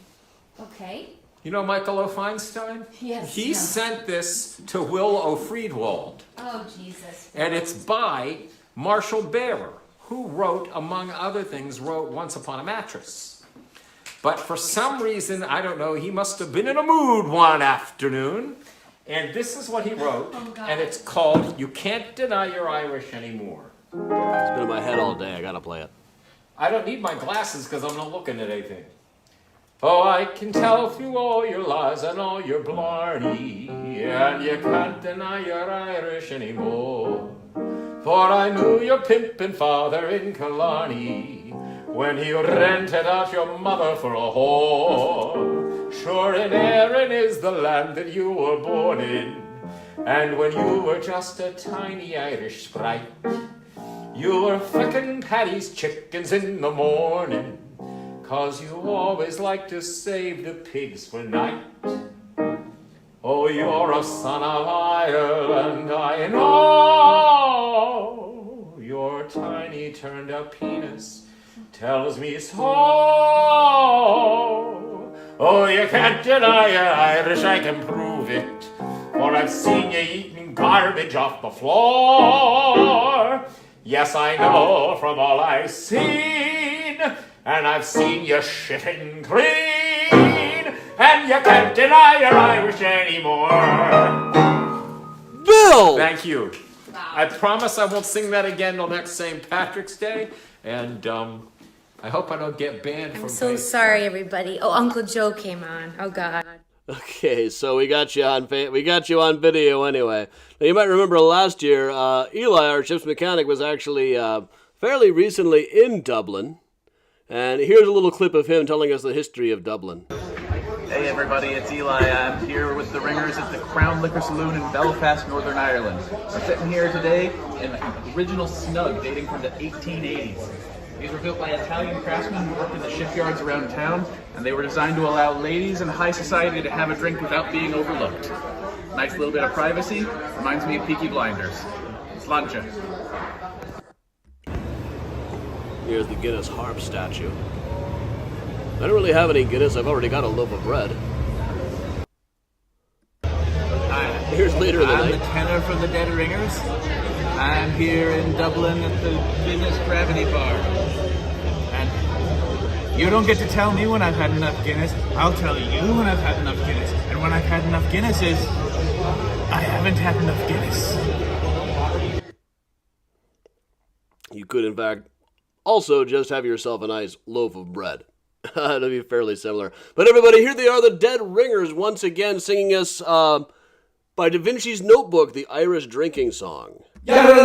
Okay.
You know Michael O'Feinstein?
Yes.
He sent this to Will O'Friedwald.
Oh, Jesus.
And it's by Marshall Barer, who wrote, among other things, wrote Once Upon a Mattress. But for some reason, I don't know, he must have been in a mood one afternoon. And this is what he wrote.
Oh, God.
And it's called You Can't Deny You're Irish Anymore.
It's been in my head all day. I gotta play it.
I don't need my glasses because I'm not looking at anything. Oh, I can tell through all your lies and all your blarney, and you can't deny you're Irish anymore. For I knew your pimpin' father in Killarney when he rented out your mother for a whore. Sure, in Erin is the land that you were born in, and when you were just a tiny Irish sprite, you were flicking Paddy's chickens in the morning, 'cause you always like to save the pigs for night. Oh, you're a son of Ireland, I know. Your tiny turned-up penis tells me so. Oh, you can't deny you're Irish, I can prove it. For I've seen you eating garbage off the floor. Yes, I know from all I've seen. And I've seen you shitting clean. And you can't deny you're Irish anymore.
Bill!
Thank you. I promise I won't sing that again till next St. Patrick's Day. And I hope I don't get banned from
I'm so sorry, everybody. Oh, Uncle Joe came on. Oh, God.
Okay, so we got you on video anyway. Now, you might remember last year, Eli, our ship's mechanic, was actually fairly recently in Dublin. And here's a little clip of him telling us the history of Dublin.
Hey everybody, it's Eli. I'm here with the Ringers at the Crown Liquor Saloon in Belfast, Northern Ireland. We're sitting here today in an original snug dating from the 1880s. These were built by Italian craftsmen who worked in the shipyards around town, and they were designed to allow ladies in high society to have a drink without being overlooked. Nice little bit of privacy, reminds me of Peaky Blinders. Sláinte.
Here's the Guinness harp statue. I don't really have any Guinness, I've already got a loaf of bread.
Hi.
Here's later in the
I'm
night.
the tenor from the Dead Ringers. I'm here in Dublin at the Guinness Gravity Bar. And you don't get to tell me when I've had enough Guinness. I'll tell you when I've had enough Guinness. And when I've had enough Guinness is, I haven't had enough Guinness.
You could, in fact, also just have yourself a nice loaf of bread. That'd be fairly similar. But everybody, here they are, the Dead Ringers, once again singing us by Da Vinci's Notebook, the Irish drinking song.
Gather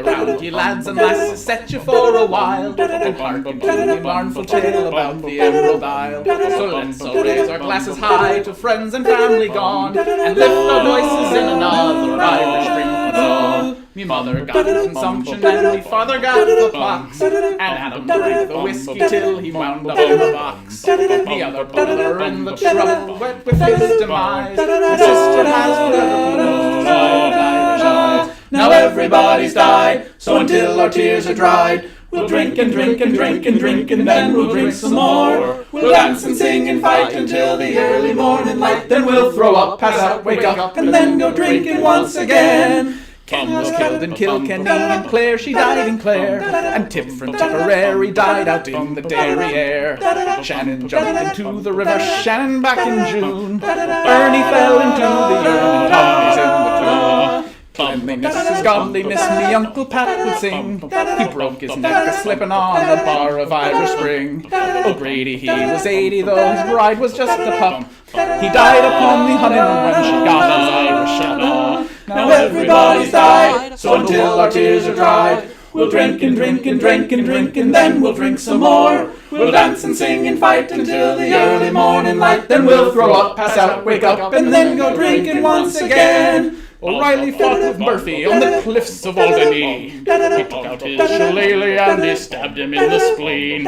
round, ye lads and lasses, set you for a while, and hearken to the mournful tale about the Emerald Isle. So let's all raise our glasses high to friends and family gone, and lift our voices in another Irish drinking song. Me mother got consumption, and me father got the pox, and Adam drank the whiskey till he wound up in the box. The other brother in the trouble went with his demise. My sister has forever closed wild Irish eyes. Now everybody's died, so until our tears are dried, we'll drink and drink and drink and drink, and then we'll drink some more. We'll dance and sing and fight until the early morning light. Then we'll throw up, pass out, wake up, and then go drinking once again. Ken was killed in Kilkenny, and Clare, she died in Clare, and Tip from Tipperary died out in the Derriere. Shannon jumped into the river Shannon back in June. Ernie fell into the urn, and Tommy's in the tomb. Cleanliness is godliness, me Uncle Pat would sing. He broke his neck a-slipping on a bar of Irish Spring. O'Grady, he was 80, though his bride was just a pup. He died upon the honeymoon when she got his Irish shut. Now everybody's died, so until our tears are dried, we'll drink and drink and drink and drink, and then we'll drink some more. We'll dance and sing and fight until the early morning light. Then we'll throw up, pass out, wake up, and then go drinking once again. O'Reilly fought with Murphy on the cliffs of Albany. He took out his shillelagh and he stabbed him in the spleen.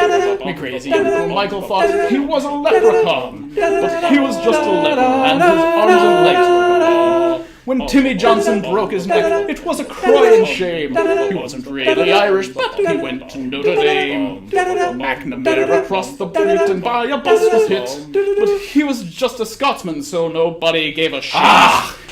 Me crazy Uncle Michael thought he was a leprechaun, but he was just a leper, and his arms and legs were gone. When Timmy Johnson broke his neck, it was a crying shame. He wasn't really Irish, but he went to Notre Dame. McNamara crossed the bridge and by a bus was hit, but he was just a Scotsman, so nobody gave a shit.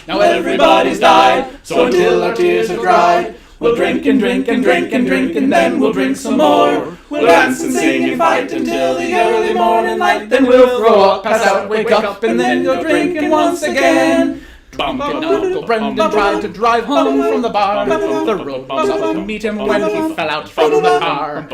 Now everybody's died, so until our tears are dried, we'll drink and drink and drink and drink, and then we'll drink some more. We'll dance and sing and fight until the early morning light. Then we'll throw up, pass out, wake up, and then go drinking once again. Bumpkin' Uncle Brendan tried to drive home from the bar. The road was up to meet him when he fell out from the car.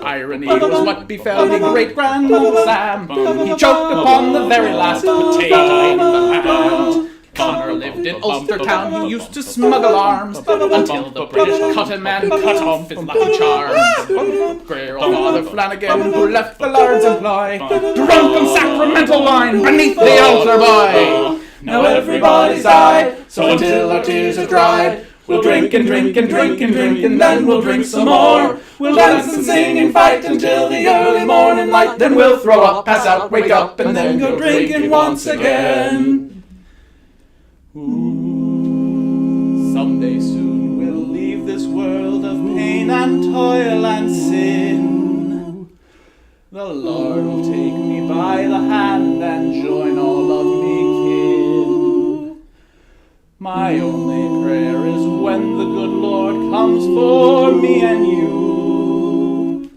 Irony was what befell me great-grand Uncle Sam. He choked upon the very last potato in the hand. Connor lived in Ulstertown, he used to smuggle arms, until the British cut him and cut off his lucky charms. Great old Father Flanagan, who left the Lord's employ, drunk on sacramental wine beneath the altar boy. Now everybody's died, so until our tears are dried, We'll drink and drink and drink and drink, and then we'll drink some more. We'll dance and sing and fight until the early morning light. Then we'll throw up, pass out, wake up, and then go drinking once again. Someday soon we'll leave this world of pain and toil and sin. The Lord will take me by the hand and join all of me kin. My only prayer is when the good Lord comes for me and you.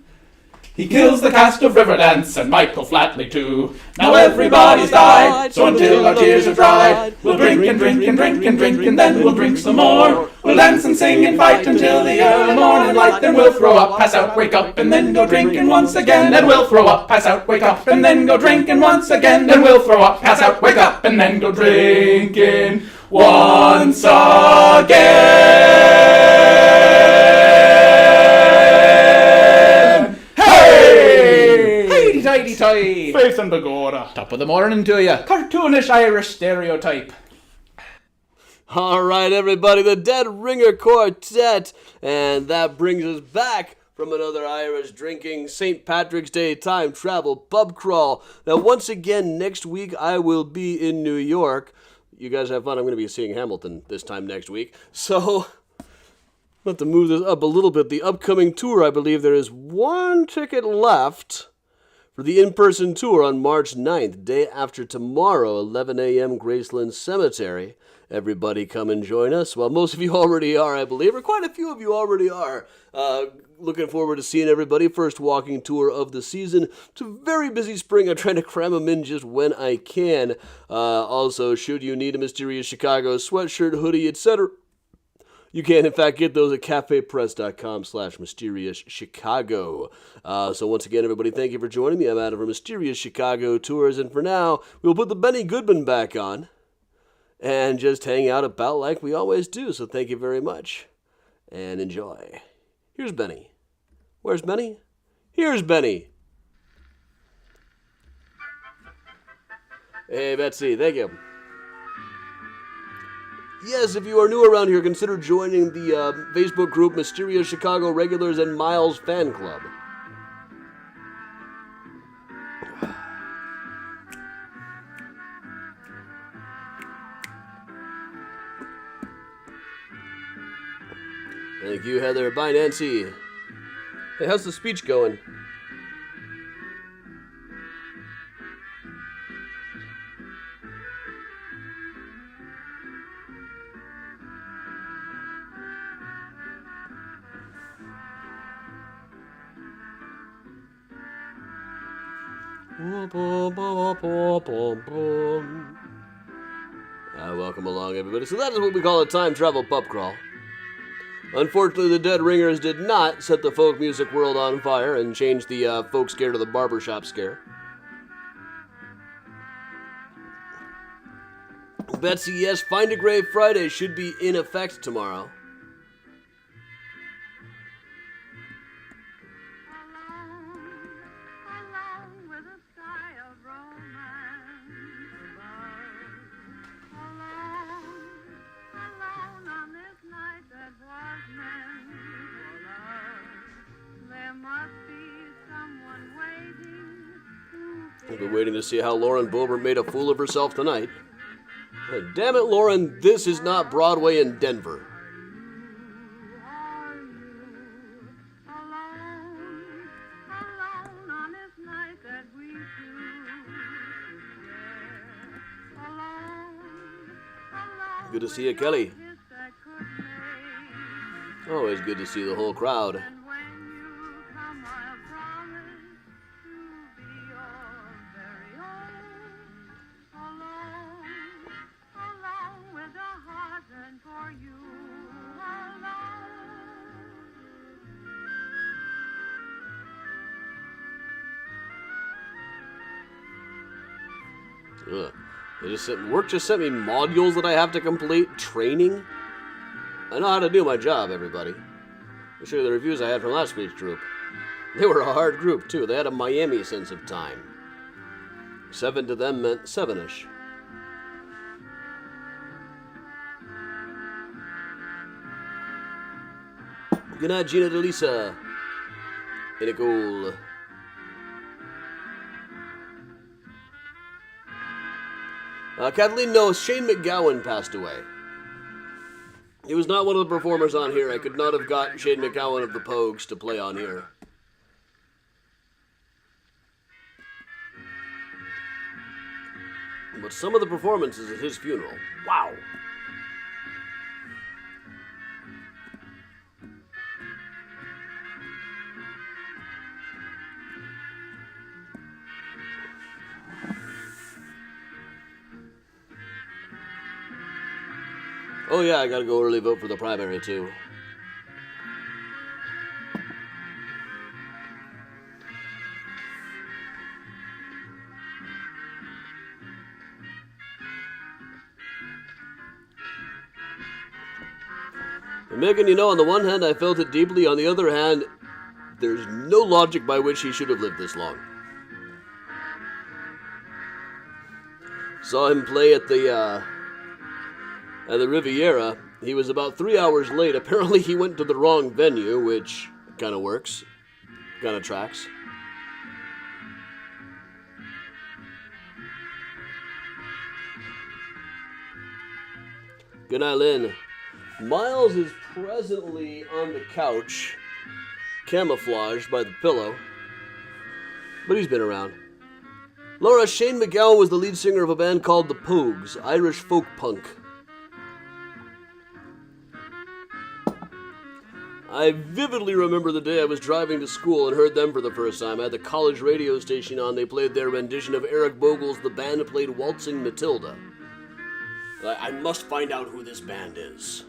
He kills the cast of Riverdance and Michael Flatley too. Now everybody's died, so until our tears are dried, we'll drink and drink and drink and drink, and then we'll drink some more. We'll dance and sing and fight until the early morning light. Then we'll throw up, pass out, wake up, and then go drinking once again. Then we'll throw up, pass out, wake up, and then go drinking once again. Then we'll throw up, pass out, wake up, and then go drinking once again. Hey! Hey-de-tidy-tidy! Faith and Begorra. Top of the morning to you. Cartoonish Irish stereotype.
All right, everybody, the Dead Ringer Quartet. And that brings us back from another Irish drinking St. Patrick's Day time travel pub crawl. Now, once again, next week I will be in New York. You guys have fun. I'm going to be seeing Hamilton this time next week. So, I'll have to move this up a little bit. The upcoming tour, I believe there is one ticket left for the in-person tour on March 9th, day after tomorrow, 11 a.m., Graceland Cemetery. Everybody come and join us. Well, most of you already are, I believe, or quite a few of you already are. Looking forward to seeing everybody. First walking tour of the season. It's a very busy spring. I'm trying to cram them in just when I can. Also, should you need a Mysterious Chicago sweatshirt, hoodie, etc., you can, in fact, get those at cafepress.com/mysteriouschicago. So once again, everybody, thank you for joining me. I'm Adam for Mysterious Chicago Tours, and for now, we'll put the Benny Goodman back on and just hang out about like we always do. So thank you very much, and enjoy. Here's Benny. Where's Benny? Here's Benny. Hey, Betsy, thank you. Yes, if you are new around here, consider joining the Facebook group Mysterious Chicago Regulars and Miles Fan Club. Thank you, Heather. Bye, Nancy. Hey, how's the speech going? Welcome along, everybody. So that is what we call a time travel pub crawl. Unfortunately, the Dead Ringers did not set the folk music world on fire and change the folk scare to the barbershop scare. Betsy, yes, Find a Grave Friday should be in effect tomorrow. We'll be waiting to see how Lauren Boebert made a fool of herself tonight. Damn it, Lauren, this is not Broadway in Denver. Good to see you, Kelly. Always good to see the whole crowd. Work just sent me modules that I have to complete. Training. I know how to do my job, everybody. I'll show you the reviews I had from last week's group. They were a hard group, too. They had a Miami sense of time. 7 to them meant 7-ish. Good night, Gina DeLisa. In a goal. Kathleen knows Shane McGowan passed away. He was not one of the performers on here. I could not have got Shane McGowan of the Pogues to play on here. But some of the performances at his funeral, wow. Oh yeah, I gotta go early vote for the primary too. And Megan, you know, on the one hand I felt it deeply, on the other hand, there's no logic by which he should have lived this long. Saw him play at the Riviera. He was about 3 hours late. Apparently he went to the wrong venue, which kind of works. Kind of tracks. Good night, Lynn. Miles is presently on the couch, camouflaged by the pillow, but he's been around. Laura, Shane McGowan was the lead singer of a band called the Pogues, Irish folk punk. I vividly remember the day I was driving to school and heard them for the first time. I had the college radio station on. They played their rendition of Eric Bogle's The Band Played Waltzing Matilda. I must find out who this band is.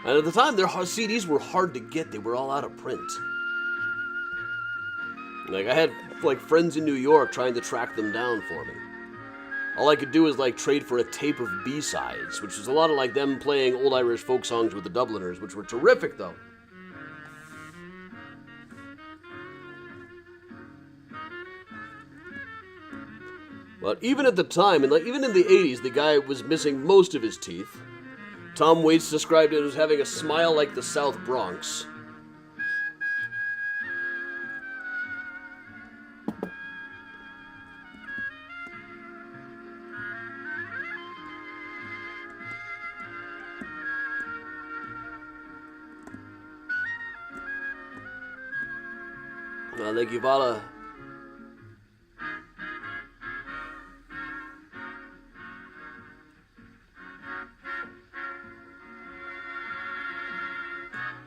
And at the time, their CDs were hard to get. They were all out of print. Like, I had, like, friends in New York trying to track them down for me. All I could do was, like, trade for a tape of B-sides, which was a lot of, like, them playing old Irish folk songs with the Dubliners, which were terrific, though. But even at the time, and like, even in the 80s, the guy was missing most of his teeth. Tom Waits described it as having a smile like the South Bronx. Thank you, Vala.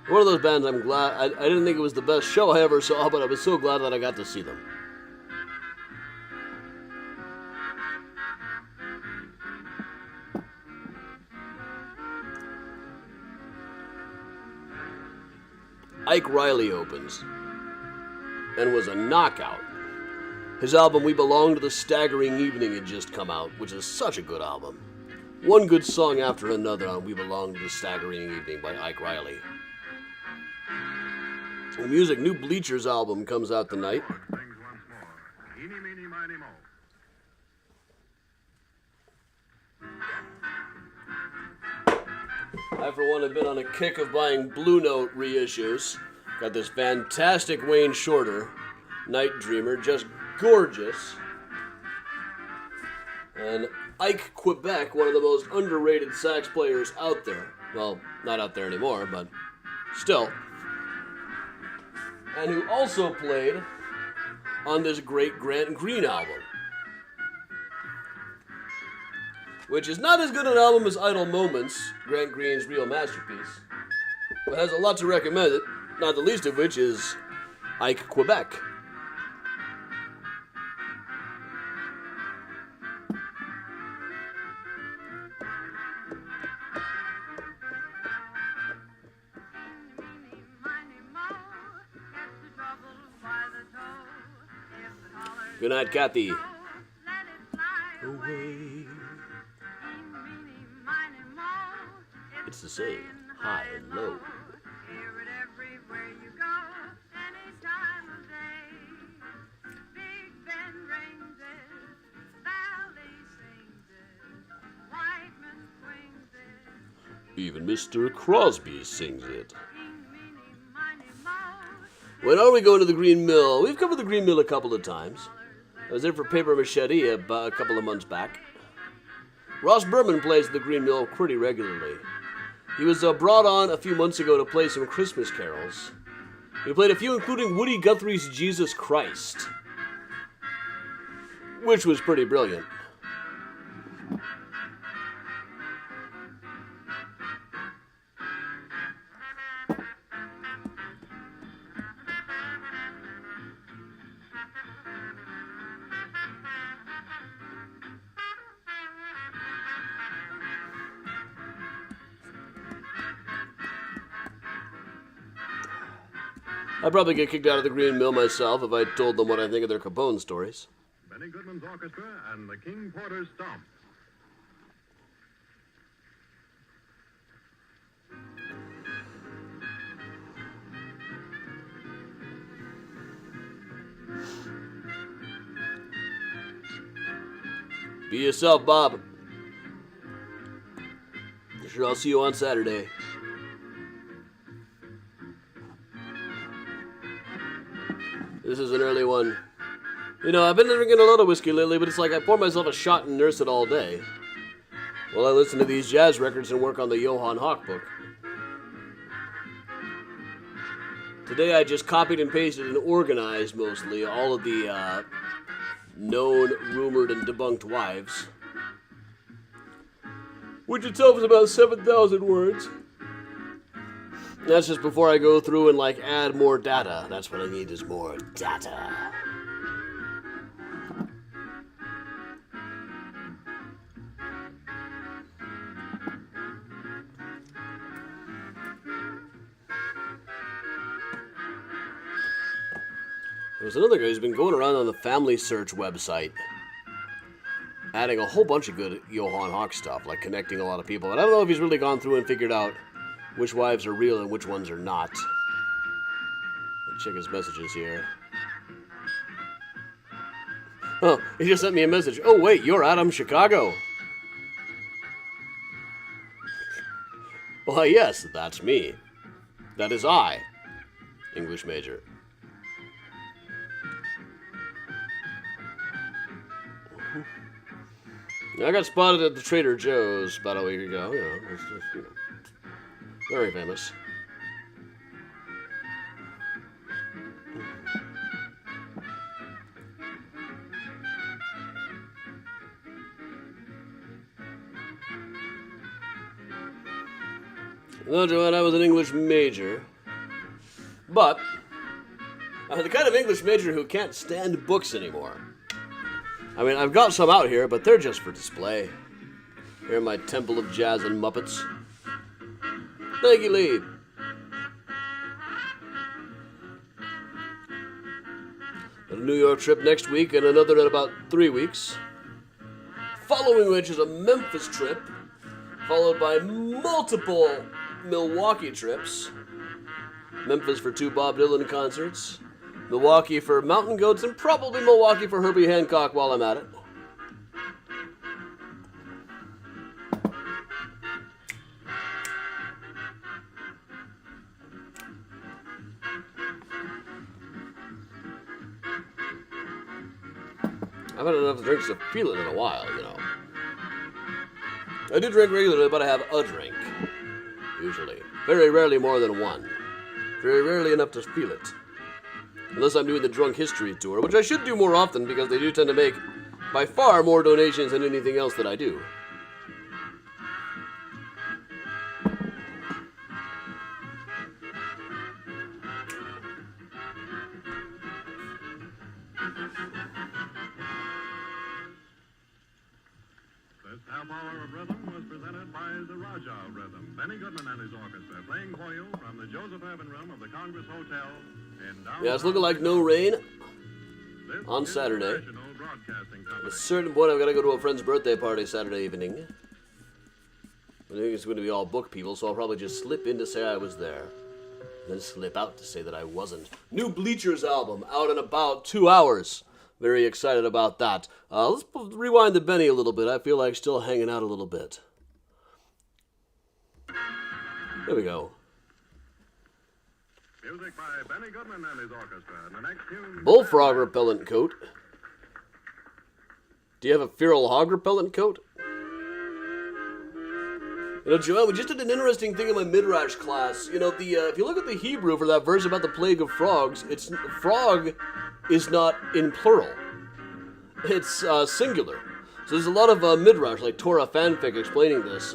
One of those bands I'm glad... I didn't think it was the best show I ever saw, but I was so glad that I got to see them. Ike Riley opens and was a knockout. His album We Belong to the Staggering Evening had just come out, which is such a good album. One good song after another on We Belong to the Staggering Evening by Ike Riley. The music, new Bleachers album comes out tonight.
Things once more. Eeny, meeny, miny, mo.
I, for one, have been on a kick of buying Blue Note reissues. Got this fantastic Wayne Shorter, Night Dreamer, just gorgeous. And Ike Quebec, one of the most underrated sax players out there. Well, not out there anymore, but still. And who also played on this great Grant Green album. Which is not as good an album as Idle Moments, Grant Green's real masterpiece, but has a lot to recommend it, not the least of which is Ike Quebec. Good night, Kathy. Away. It's the same, high and low. Even Mr. Crosby sings it. When are we going to the Green Mill? We've covered the Green Mill a couple of times. I was there for Paper Machete about a couple of months back. Ross Berman plays at the Green Mill pretty regularly. He was brought on a few months ago to play some Christmas carols. He played a few, including Woody Guthrie's Jesus Christ, which was pretty brilliant. I'd probably get kicked out of the Green Mill myself if I told them what I think of their Capone stories.
Benny Goodman's Orchestra and the King Porter's Stomp.
Be yourself, Bob. Sure, I'll see you on Saturday. This is an early one. You know, I've been drinking a lot of whiskey lately, but it's like I pour myself a shot and nurse it all day. While I listen to these jazz records and work on the Johann Hawk book. Today I just copied and pasted and organized, mostly, all of the known, rumored, and debunked wives. Which itself is about 7,000 words. That's just before I go through and, like, add more data. That's what I need, is more data. There's another guy who's been going around on the Family Search website, adding a whole bunch of good Johann Hawk stuff, like connecting a lot of people. And I don't know if he's really gone through and figured out which wives are real and which ones are not. Let's check his messages here. Oh, he just sent me a message. Oh, wait, you're Adam Chicago. Why, yes, that's me. That is I, English major. I got spotted at the Trader Joe's about a week ago. You know, it's just, you know, very famous. No, Joanne, I was an English major. But I'm the kind of English major who can't stand books anymore. I mean, I've got some out here, but they're just for display. Here in my Temple of Jazz and Muppets. Thank you, Lee. A New York trip next week and another in about 3 weeks. Following which is a Memphis trip, followed by multiple Milwaukee trips. Memphis for 2 Bob Dylan concerts. Milwaukee for Mountain Goats, and probably Milwaukee for Herbie Hancock while I'm at it. I've had enough drinks to feel it in a while, you know. I do drink regularly, but I have a drink, usually. Very rarely more than one. Very rarely enough to feel it. Unless I'm doing the Drunk History Tour, which I should do more often because they do tend to make by far more donations than anything else that I do.
This half hour of rhythm was presented by the Raja Rhythm. Benny Goodman and his orchestra playing for you from the Joseph Urban Room of the Congress Hotel in downtown.
Yeah, it's looking like no rain
This
on
is
Saturday.
the National Broadcasting
At
Company.
a certain point, I've got to go to a friend's birthday party Saturday evening. I think it's going to be all book people, so I'll probably just slip in to say I was there. Then slip out to say that I wasn't. New Bleachers album, out in about 2 hours. Very excited about that. Let's rewind the Benny a little bit. I feel like still hanging out a little bit. There we go.
Music by Benny Goodman and his orchestra. And the next tune...
Bullfrog repellent coat. Do you have a feral hog repellent coat? You know, Joel, we just did an interesting thing in my Midrash class. You know, if you look at the Hebrew for that verse about the plague of frogs, frog is not in plural. It's singular. So there's a lot of Midrash, like Torah fanfic, explaining this.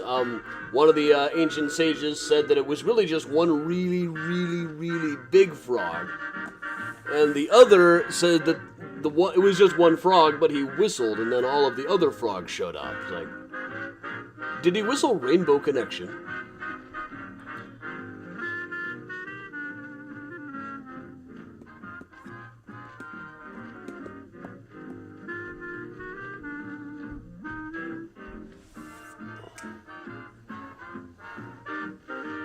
One of the ancient sages said that it was really just one really, really, really big frog. And the other said that it was just one frog, but he whistled, and then all of the other frogs showed up. It's like, did he whistle Rainbow Connection?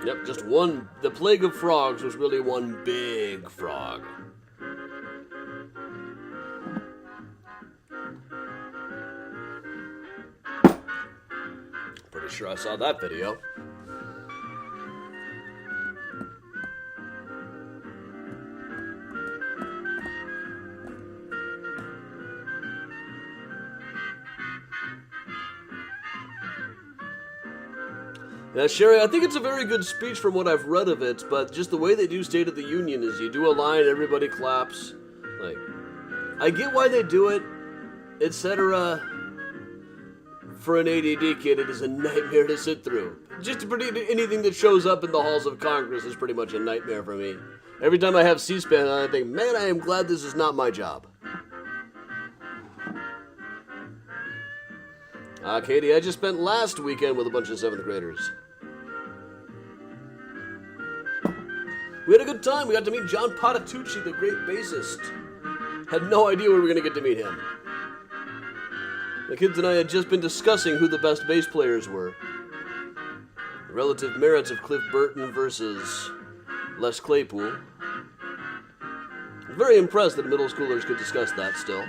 Yep, just one. The plague of frogs was really one big frog. Pretty sure I saw that video. Now, Sherry, I think it's a very good speech from what I've read of it, but just the way they do State of the Union is you do a line, everybody claps. Like, I get why they do it, etc. For an ADD kid, it is a nightmare to sit through. Just to predict anything that shows up in the halls of Congress is pretty much a nightmare for me. Every time I have C-SPAN on, I think, man, I am glad this is not my job. Katie, I just spent last weekend with a bunch of 7th graders. We had a good time. We got to meet John Patitucci, the great bassist. Had no idea we were going to get to meet him. The kids and I had just been discussing who the best bass players were. The relative merits of Cliff Burton versus Les Claypool. I'm very impressed that middle schoolers could discuss that still.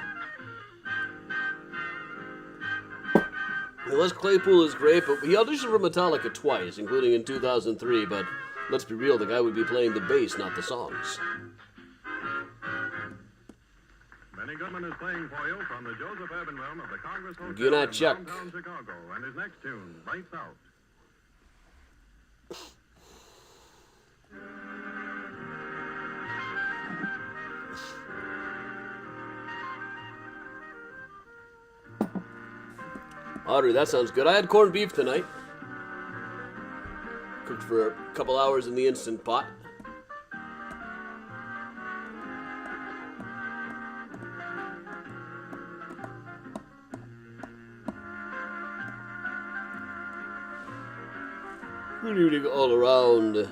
Les Claypool is great, but he auditioned for Metallica twice, including in 2003, but let's be real, the guy would be playing the bass, not the songs.
Benny Goodman is playing for you from the Joseph Urban Room of the Congress Hotel
Good night,
in
Chuck.
downtown Chicago, and his next tune, Lights Out.
Audrey, that sounds good. I had corned beef tonight. Cooked for a couple hours in the Instant Pot. Rooting all around.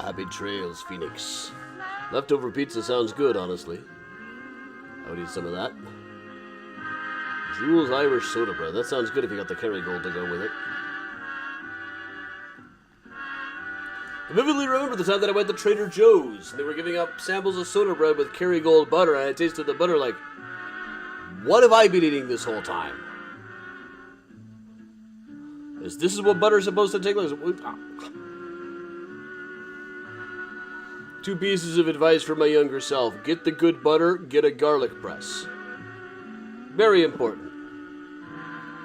Happy trails, Phoenix. Leftover pizza sounds good, honestly. I would eat some of that. Jules Irish soda bread. That sounds good if you got the Kerrygold to go with it. I vividly remember the time that I went to Trader Joe's. They were giving up samples of soda bread with Kerrygold butter, and I tasted the butter like, what have I been eating this whole time? This is what butter is supposed to take like. Two pieces of advice for my younger self. Get the good butter, get a garlic press. Very important.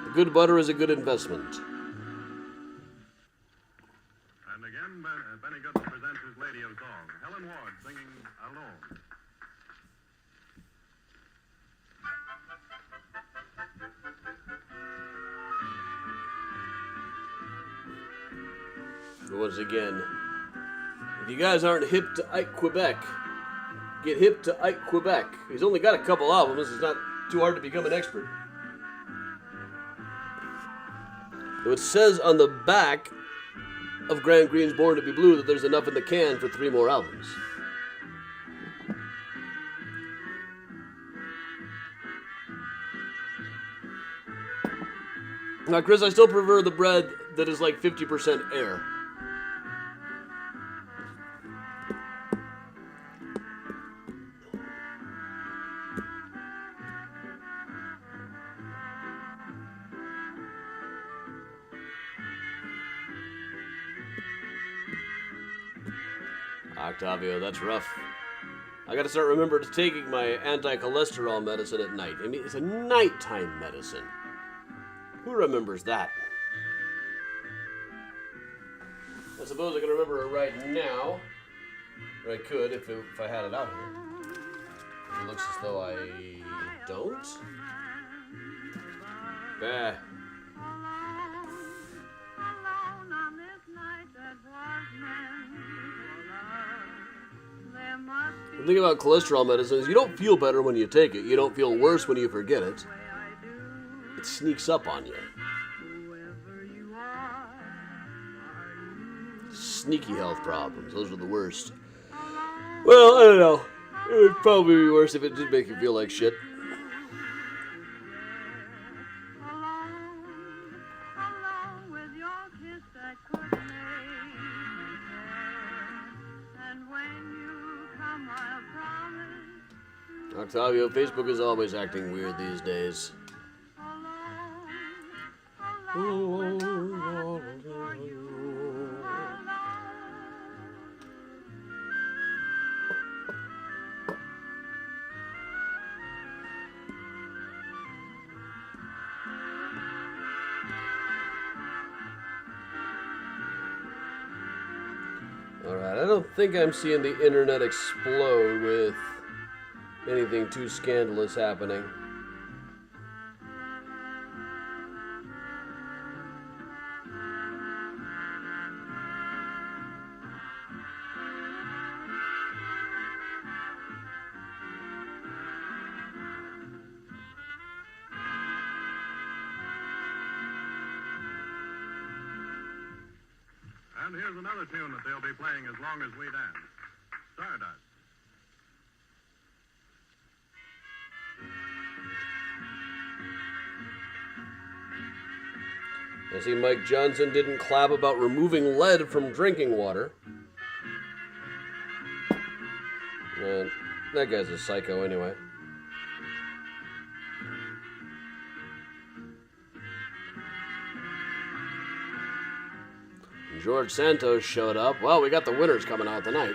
The good butter is a good investment.
And again, Benny Goodman presents his Lady of Song, Helen Ward singing Alone.
Once again, if you guys aren't hip to Ike Quebec, get hip to Ike Quebec. He's only got a couple albums. It's not too hard to become an expert. So it says on the back of Grant Green's Born to Be Blue that there's enough in the can for 3 more albums. Now, Chris, I still prefer the bread that is like 50% air. Octavio, that's rough. I gotta start remembering taking my anti-cholesterol medicine at night. I mean, it's a nighttime medicine. Who remembers that? I suppose I can remember it right now. Or I could if I had it out here. It looks as though I don't. Bah. The thing about cholesterol medicine is you don't feel better when you take it. You don't feel worse when you forget it. It sneaks up on you. Sneaky health problems. Those are the worst. Well, I don't know. It would probably be worse if it did make you feel like shit. Octavio, Facebook is always acting weird these days. Alright, I don't think I'm seeing the internet explode with anything too scandalous happening.
And here's another tune that they'll be playing as long as we dance. Stardust.
I see Mike Johnson didn't clap about removing lead from drinking water. That guy's a psycho anyway. George Santos showed up. Well, we got the winners coming out tonight.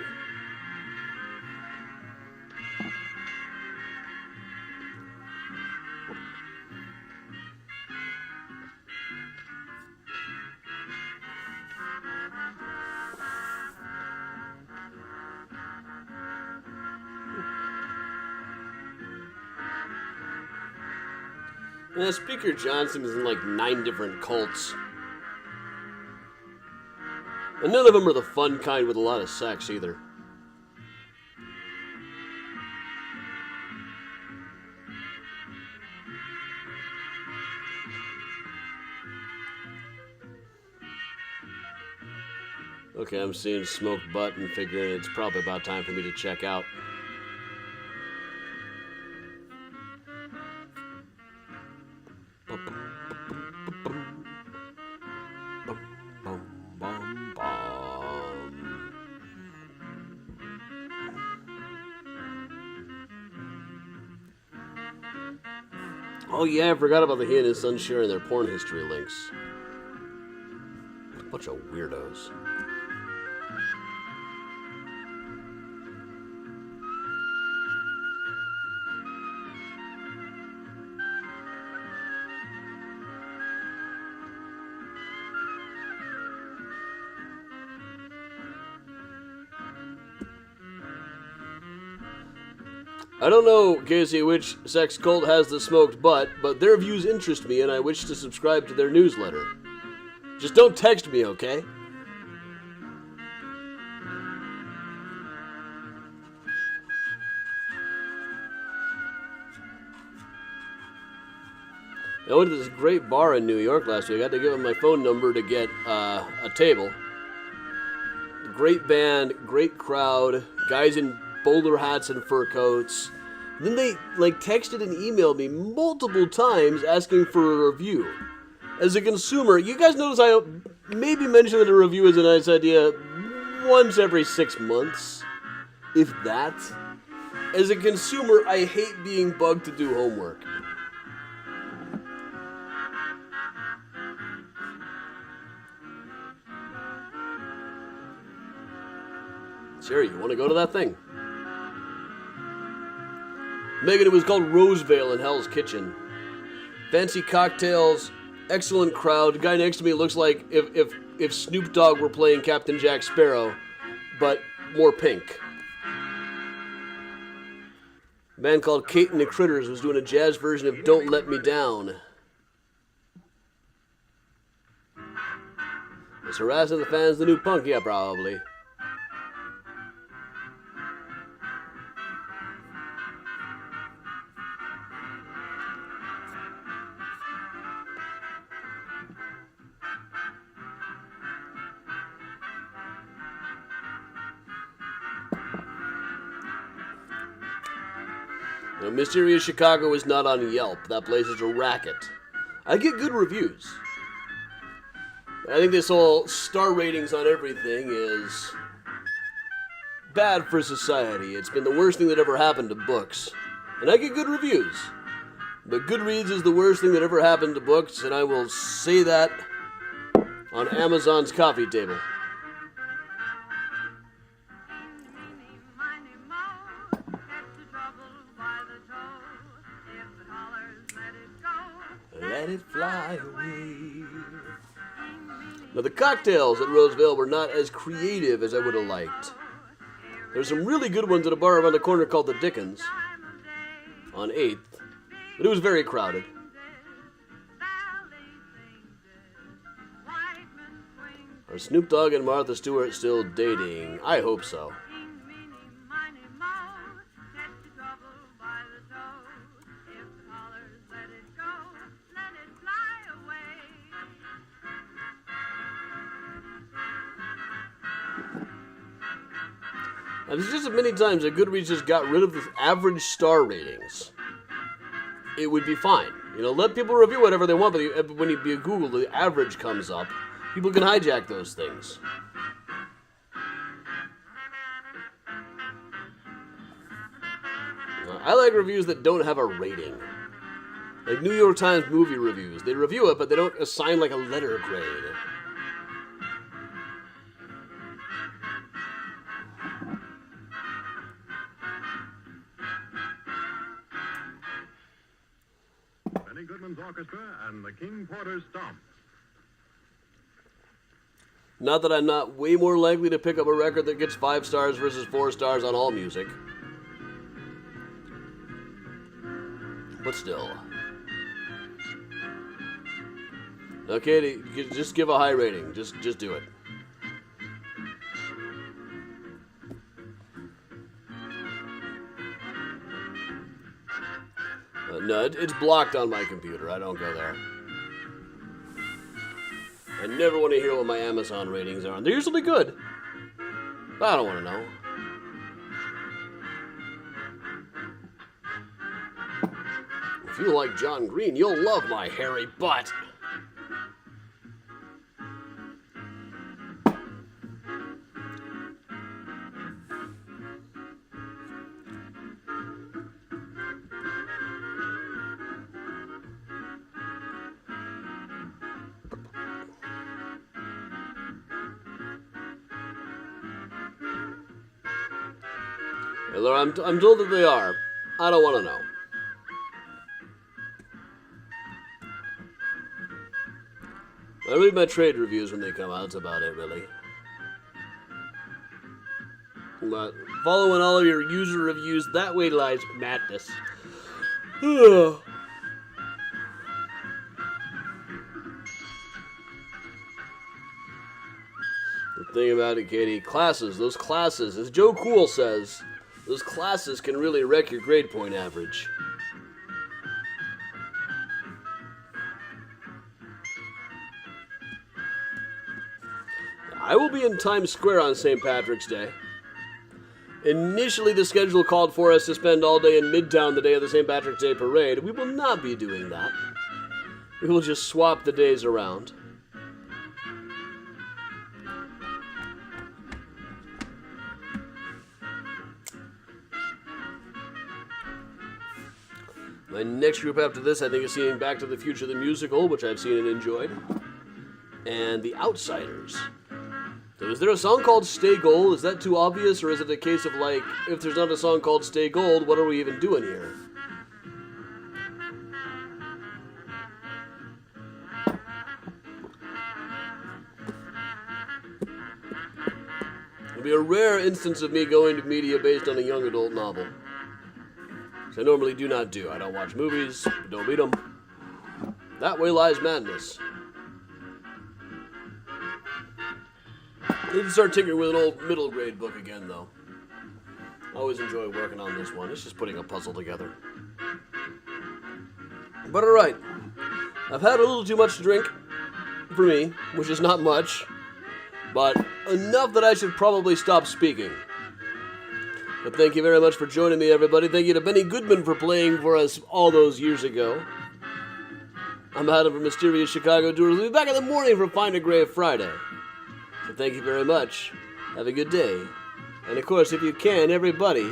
Yeah, Speaker Johnson is in like 9 different cults. And none of them are the fun kind with a lot of sex either. Okay, I'm seeing smoked butt and figuring it's probably about time for me to check out. Oh yeah, I forgot about the he and his son sharing their porn history links. Bunch of weirdos. I don't know, Casey, which sex cult has the smoked butt, but their views interest me and I wish to subscribe to their newsletter. Just don't text me, okay? I went to this great bar in New York last week. I had to give them my phone number to get a table. Great band, great crowd, guys in bowler hats and fur coats. Then they texted and emailed me multiple times asking for a review. As a consumer, you guys notice I maybe mention that a review is a nice idea once every 6 months, if that. As a consumer, I hate being bugged to do homework. Sherry, you want to go to that thing? Megan, it was called Rosevale in Hell's Kitchen. Fancy cocktails, excellent crowd. The guy next to me looks like if Snoop Dogg were playing Captain Jack Sparrow, but more pink. A band called Kate and the Critters was doing a jazz version of Don't Let Me Down. Is harassing the fans the new punk? Yeah, probably. Now, Mysterious Chicago is not on Yelp. That place is a racket. I get good reviews. I think this whole star ratings on everything is bad for society. It's been the worst thing that ever happened to books. And I get good reviews. But Goodreads is the worst thing that ever happened to books, and I will say that on Amazon's coffee table. Let it fly away. Now, the cocktails at Roseville were not as creative as I would have liked. There's some really good ones at a bar around the corner called the Dickens on 8th, but it was very crowded. Are Snoop Dogg and Martha Stewart still dating? I hope so. There's just many times that Goodreads just got rid of the average star ratings. It would be fine. You know, let people review whatever they want, but when you Google, the average comes up. People can hijack those things. I like reviews that don't have a rating. Like New York Times movie reviews. They review it, but they don't assign like a letter grade.
Benny Goodman's Orchestra and the King Porter's Stomp.
Not that I'm not way more likely to pick up a record that gets 5 stars versus 4 stars on AllMusic. But still. Okay, just give a high rating. Just do it. No, it's blocked on my computer. I don't go there. I never want to hear what my Amazon ratings are. They're usually good. But I don't want to know. If you like John Green, you'll love my hairy butt. Hey, Laura, I'm told that they are. I don't want to know. I read my trade reviews when they come out. That's about it, really. But following all of your user reviews, that way lies madness. The thing about it, Katie, those classes, as Joe Cool says, those classes can really wreck your grade point average. I will be in Times Square on St. Patrick's Day. Initially, the schedule called for us to spend all day in Midtown the day of the St. Patrick's Day parade. We will not be doing that. We will just swap the days around. My next group after this, I think, is seeing Back to the Future the Musical, which I've seen and enjoyed. And The Outsiders. So is there a song called Stay Gold? Is that too obvious, or is it a case of, like, if there's not a song called Stay Gold, what are we even doing here? It'll be a rare instance of me going to media based on a young adult novel. Which I normally do not do. I don't watch movies, don't read them. That way lies madness. I need to start tinkering with an old middle grade book again, though. I always enjoy working on this one. It's just putting a puzzle together. But alright. I've had a little too much to drink for me, which is not much, but enough that I should probably stop speaking. But thank you very much for joining me, everybody. Thank you to Benny Goodman for playing for us all those years ago. I'm Adam from Mysterious Chicago Tours. We'll be back in the morning for Find a Grave Friday. So thank you very much. Have a good day. And of course, if you can, everybody,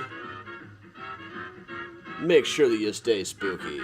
make sure that you stay spooky.